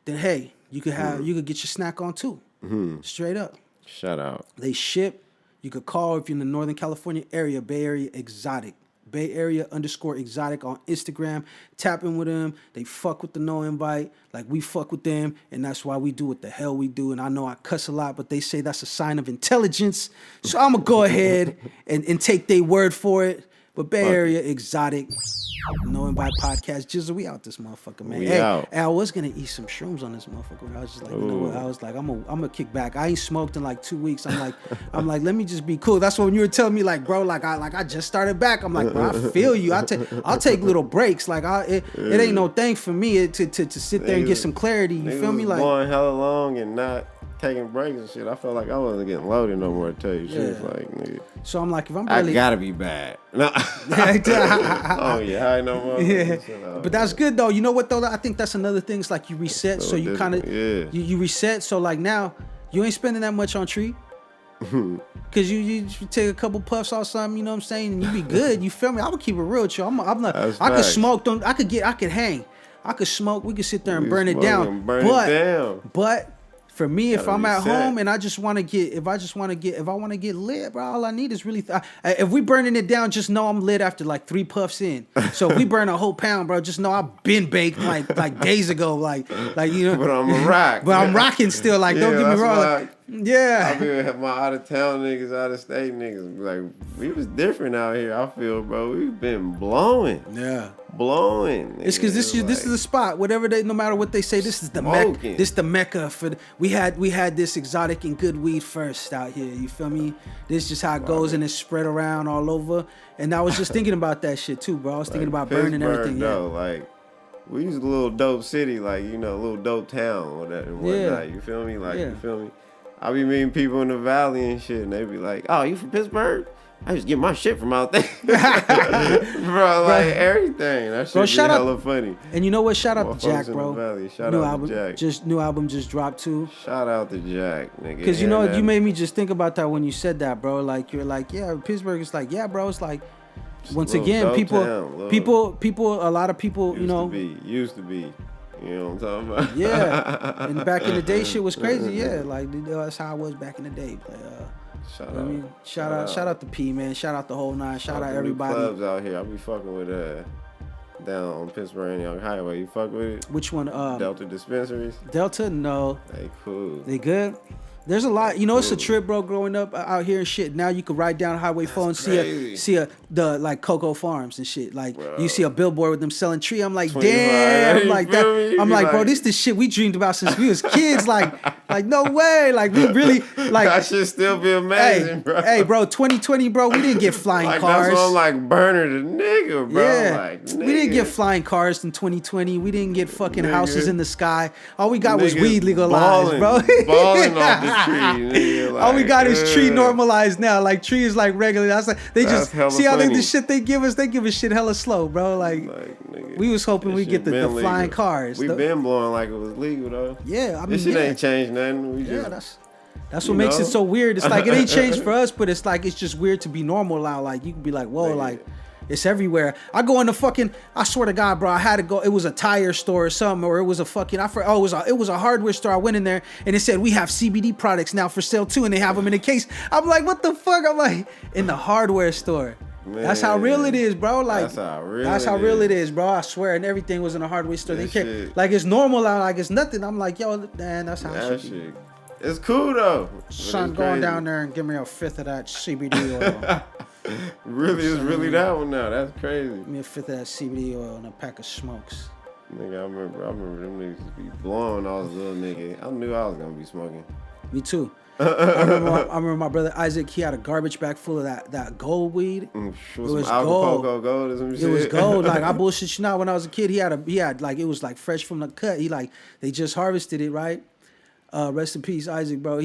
then hey, you could get your snack on too. Mm-hmm. Straight up. Shout out. They ship. You could call if you're in the Northern California area, Bay Area Exotic. Bay Area _exotic on Instagram. Tap in with them. They fuck with the no invite like we fuck with them. And that's why we do what the hell we do. And I know I cuss a lot, but they say that's a sign of intelligence. So I'm going to go ahead and take their word for it. But Bay Area Exotic, No Invite Podcast. Jizzle, we out this motherfucker, man. Out. I was going to eat some shrooms on this motherfucker. I was just like, you know what? I was like, I'm gonna kick back. I ain't smoked in like 2 weeks. I'm like, let me just be cool. That's when you were telling me, like, bro, I just started back. I'm like, bro, I feel you. I'll take little breaks. Like, it ain't no thing for me to sit there and get some clarity. You feel me? Like, going hella long and not taking breaks and shit. I felt like I wasn't getting loaded no more. I tell you, shit. Like, nigga. So I'm like, if I'm I really, gotta be bad. No. Oh yeah, I know more. Yeah. But that's good though. You know what though? I think that's another thing. It's like you reset, so you kind of you reset. So like now you ain't spending that much on tree. Cause you take a couple puffs or something, you know what I'm saying, and you be good. You feel me? I would keep it real with you. I'm not. I could smoke. I could hang. I could smoke. We could sit there and burn it down. But for me, if I'm at home and I want to get lit, bro, all I need is really, if we burning it down, just know I'm lit after like 3 puffs in. So if we burn a whole pound, bro, just know I've been baked like days ago, like you know. But I'm a rock. But I'm rocking still, like don't get me wrong. Like, yeah. I mean, my out of town niggas, out of state niggas, like we was different out here. I feel, bro, we've been blowing. Yeah. Blowing. It's because this is the spot. Whatever no matter what they say, this is the mecca. This the mecca for. We had this exotic and good weed first out here. You feel me? This is just how it goes, and it's spread around all over. And I was just thinking about that shit too, bro. I was thinking about burning everything. Though, like we was a little dope city, like a little dope town or that and whatnot. Yeah. You feel me? Like you feel me? I be meeting people in the valley and shit, and they be like, "Oh, you from Pittsburgh? I just get my shit from out there." Bro, like everything. That shit be hella funny. And you know what? Shout out to Jack, bro. Shout out to Jack. New album just dropped too. Shout out to Jack, nigga. Because you know, you made me just think about that when you said that, bro. Like you're like, yeah, Pittsburgh is like, yeah, bro. It's like, once again, people, a lot of people, used to be. You You know what I'm talking about? Yeah. And back in the day, shit was crazy. Yeah, like that's how I was back in the day. But, shout out to P, man. Shout out the whole nine. Shout out everybody. Clubs out here. I be fucking with down on Pittsburgh Young Highway. You fuck with it? Which one? Delta Dispensaries. Delta? No. They cool. They good? There's a lot, it's a trip, bro. Growing up out here and shit. Now you can ride down Highway 4 and see the like Cocoa Farms and shit. Like you see a billboard with them selling tree. I'm like, damn, like that. I'm like, bro, this the shit we dreamed about since we was kids. Like no way. Like we really like that should still be amazing, bro. Hey, bro, 2020, bro, we didn't get flying like, cars. That's what I'm like, burner the nigga, bro. Yeah, like, nigga. We didn't get flying cars in 2020. We didn't get fucking houses in the sky. All we got was weed legalized, bro. Balling off the tree. Like, all we got is tree normalized now. Like tree is like regular. That's like they just see how the shit they give us. They give us shit hella slow, bro. Like nigga, we was hoping we get the flying cars. We been blowing like it was legal though. Yeah, I mean, this shit ain't changed nothing. That's what makes it so weird. It's like it ain't changed for us, but it's like it's just weird to be normal now. Like you can be like, whoa, like. It's everywhere. I go in the I swear to God, bro, I had to go. It was a tire store or something, or it was a fucking, it was a hardware store. I went in there and it said, we have CBD products now for sale too. And they have them in a case. I'm like, what the fuck? I'm like, in the hardware store. Man, that's how real it is, bro. Like, that's how real it is, bro. I swear. And everything was in a hardware store. They care. Like, it's normal now. Like, it's nothing. I'm like, yo, man, that's how it should be. It's cool, though. Son, going down there and give me a fifth of that CBD oil. Really, it's really that one now. That's crazy. Give me a fifth of that CBD oil and a pack of smokes. Nigga, I remember them niggas be blowing all this little nigga. I knew I was gonna be smoking. Me too. I remember my brother Isaac. He had a garbage bag full of that gold weed. It was gold or some shit. It was gold. Like I bullshit you not. When I was a kid, he had like it was like fresh from the cut. He like they just harvested it, right? Rest in peace, Isaac, bro.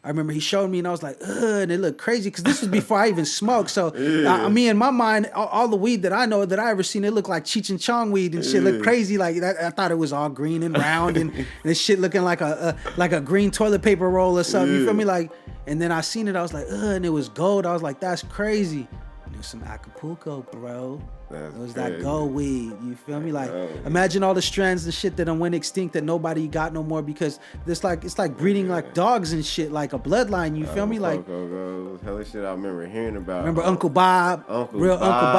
I remember he showed me and I was like, ugh, and it looked crazy because this was before I even smoked. So, I mean, in my mind, all the weed that I know that I ever seen, it looked like Cheech and Chong weed and shit looked crazy. Like I thought it was all green and round and this shit looking like a green toilet paper roll or something. You feel me? Like, and then I seen it, I was like, ugh, and it was gold. I was like, that's crazy. And it was some Acapulco, bro. It was crazy. That gold weed, you feel me? Like, imagine all the strands and shit that went extinct that nobody got no more because it's like breeding like dogs and shit, like a bloodline. You feel me? Like, hella shit I remember hearing about. Remember Uncle Bob? Real Uncle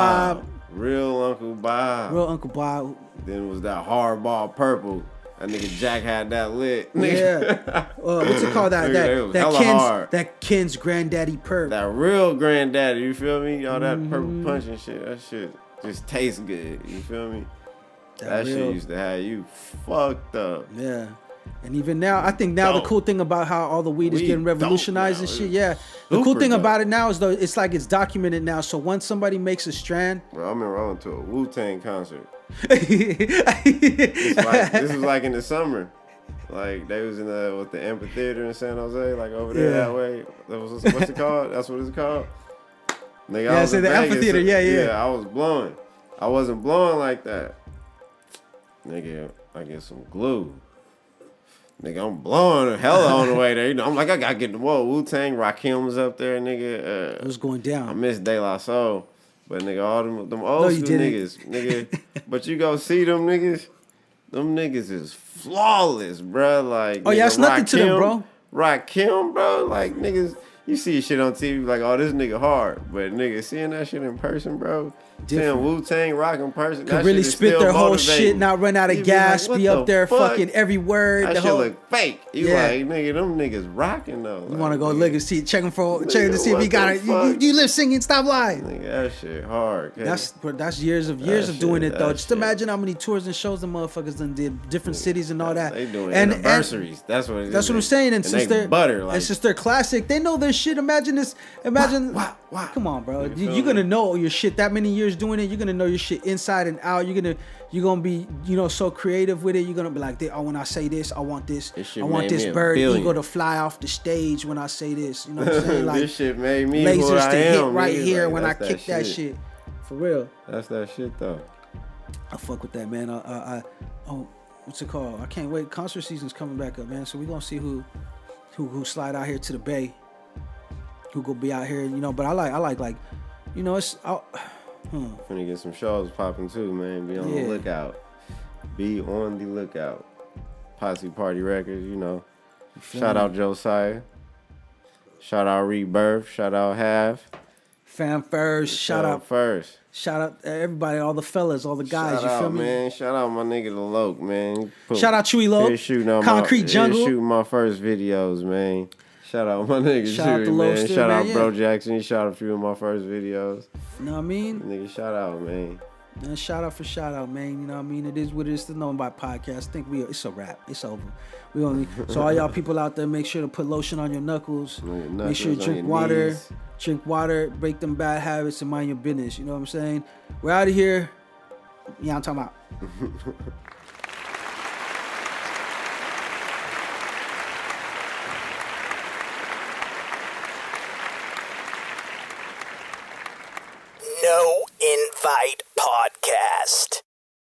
Bob. Then was that hardball purple. That nigga Jack had that lit. Yeah. What's it called? That Ken's granddaddy perp. That real granddaddy, you feel me? All that purple punch and shit. That shit just tastes good. You feel me? That shit used to have you fucked up. Yeah. And even now, I think now the cool thing about how all the weed is getting revolutionized and shit, the cool thing about it now is though it's like it's documented now. So once somebody makes a strand, bro, I remember I went to a Wu-Tang concert. This was like in the summer, like they was in the amphitheater in San Jose, like over there that way. What's it called? That's what it's called. Nigga, I was in the amphitheater. Yeah, I was blowing. I wasn't blowing like that. Nigga, I get some glue. Nigga, I'm blowing hella on the way there. You know, I'm like, I gotta get the Wu-Tang, Rakim's up there, nigga. It was going down. I miss De La Soul. But nigga, all them old school niggas, nigga. But you go see them niggas is flawless, bro. Like, oh yeah, it's nothing to them, bro. Rakim, bro. Like niggas, you see shit on TV, like, oh, this nigga hard. But nigga, seeing that shit in person, bro. Seeing Wu-Tang rock in person, could really spit their whole shit, not run out of gas, be up there fucking every word. That shit look fake. You like, nigga, them niggas rocking though. You want to go look and see, check to see if he got it. You live singing, stop lying. Nigga, that shit hard. That's years of doing it though. Just imagine how many tours and shows the motherfuckers done did, different cities and all that. They doing anniversaries. That's what it is. That's what I'm saying. And since they're butter, like, and since they're classic, they know their shit. Imagine this. Wow. Come on, bro. You're gonna know your shit that many years doing it. You're gonna know your shit inside and out. You're gonna be, so creative with it. You're gonna be like, oh, when I say this, I want this. I want this bird eagle to fly off the stage when I say this. You know what I'm saying? Like, this shit made me lasers to hit right here when I kick that shit. For real. That's that shit though. I fuck with that, man. What's it called? I can't wait. Concert season's coming back up, man. So we gonna see who slide out here to the Bay. Who go be out here, but I like, it's Finna get some shows popping too, man. Be on the lookout. Be on the lookout. Posse Party Records, you know. Shout out Josiah. Shout out RiBirth. Shout out Half. Fam First. Shout out First. Shout out everybody, all the fellas, all the guys. Shout you feel out, me? Man. Shout out my nigga the Loke, man. Shout out Chewy Loke. Concrete Jungle. Shooting my first videos, man. Shout out my nigga Shout out Chewy, to man. Loke Shout out man, Bro Jackson. He shot a few of my first videos. You know what I mean? Nigga, shout out, man. Man, shout out for shout out, man. You know what I mean? It is what it is to know about podcasts. I think it's a wrap. It's over. So all y'all people out there, make sure to put lotion on your knuckles. Make sure you drink water. Knees. Drink water, break them bad habits, and mind your business. You know what I'm saying? We're out of here. Yeah, I'm talking about. No Invite Podcast.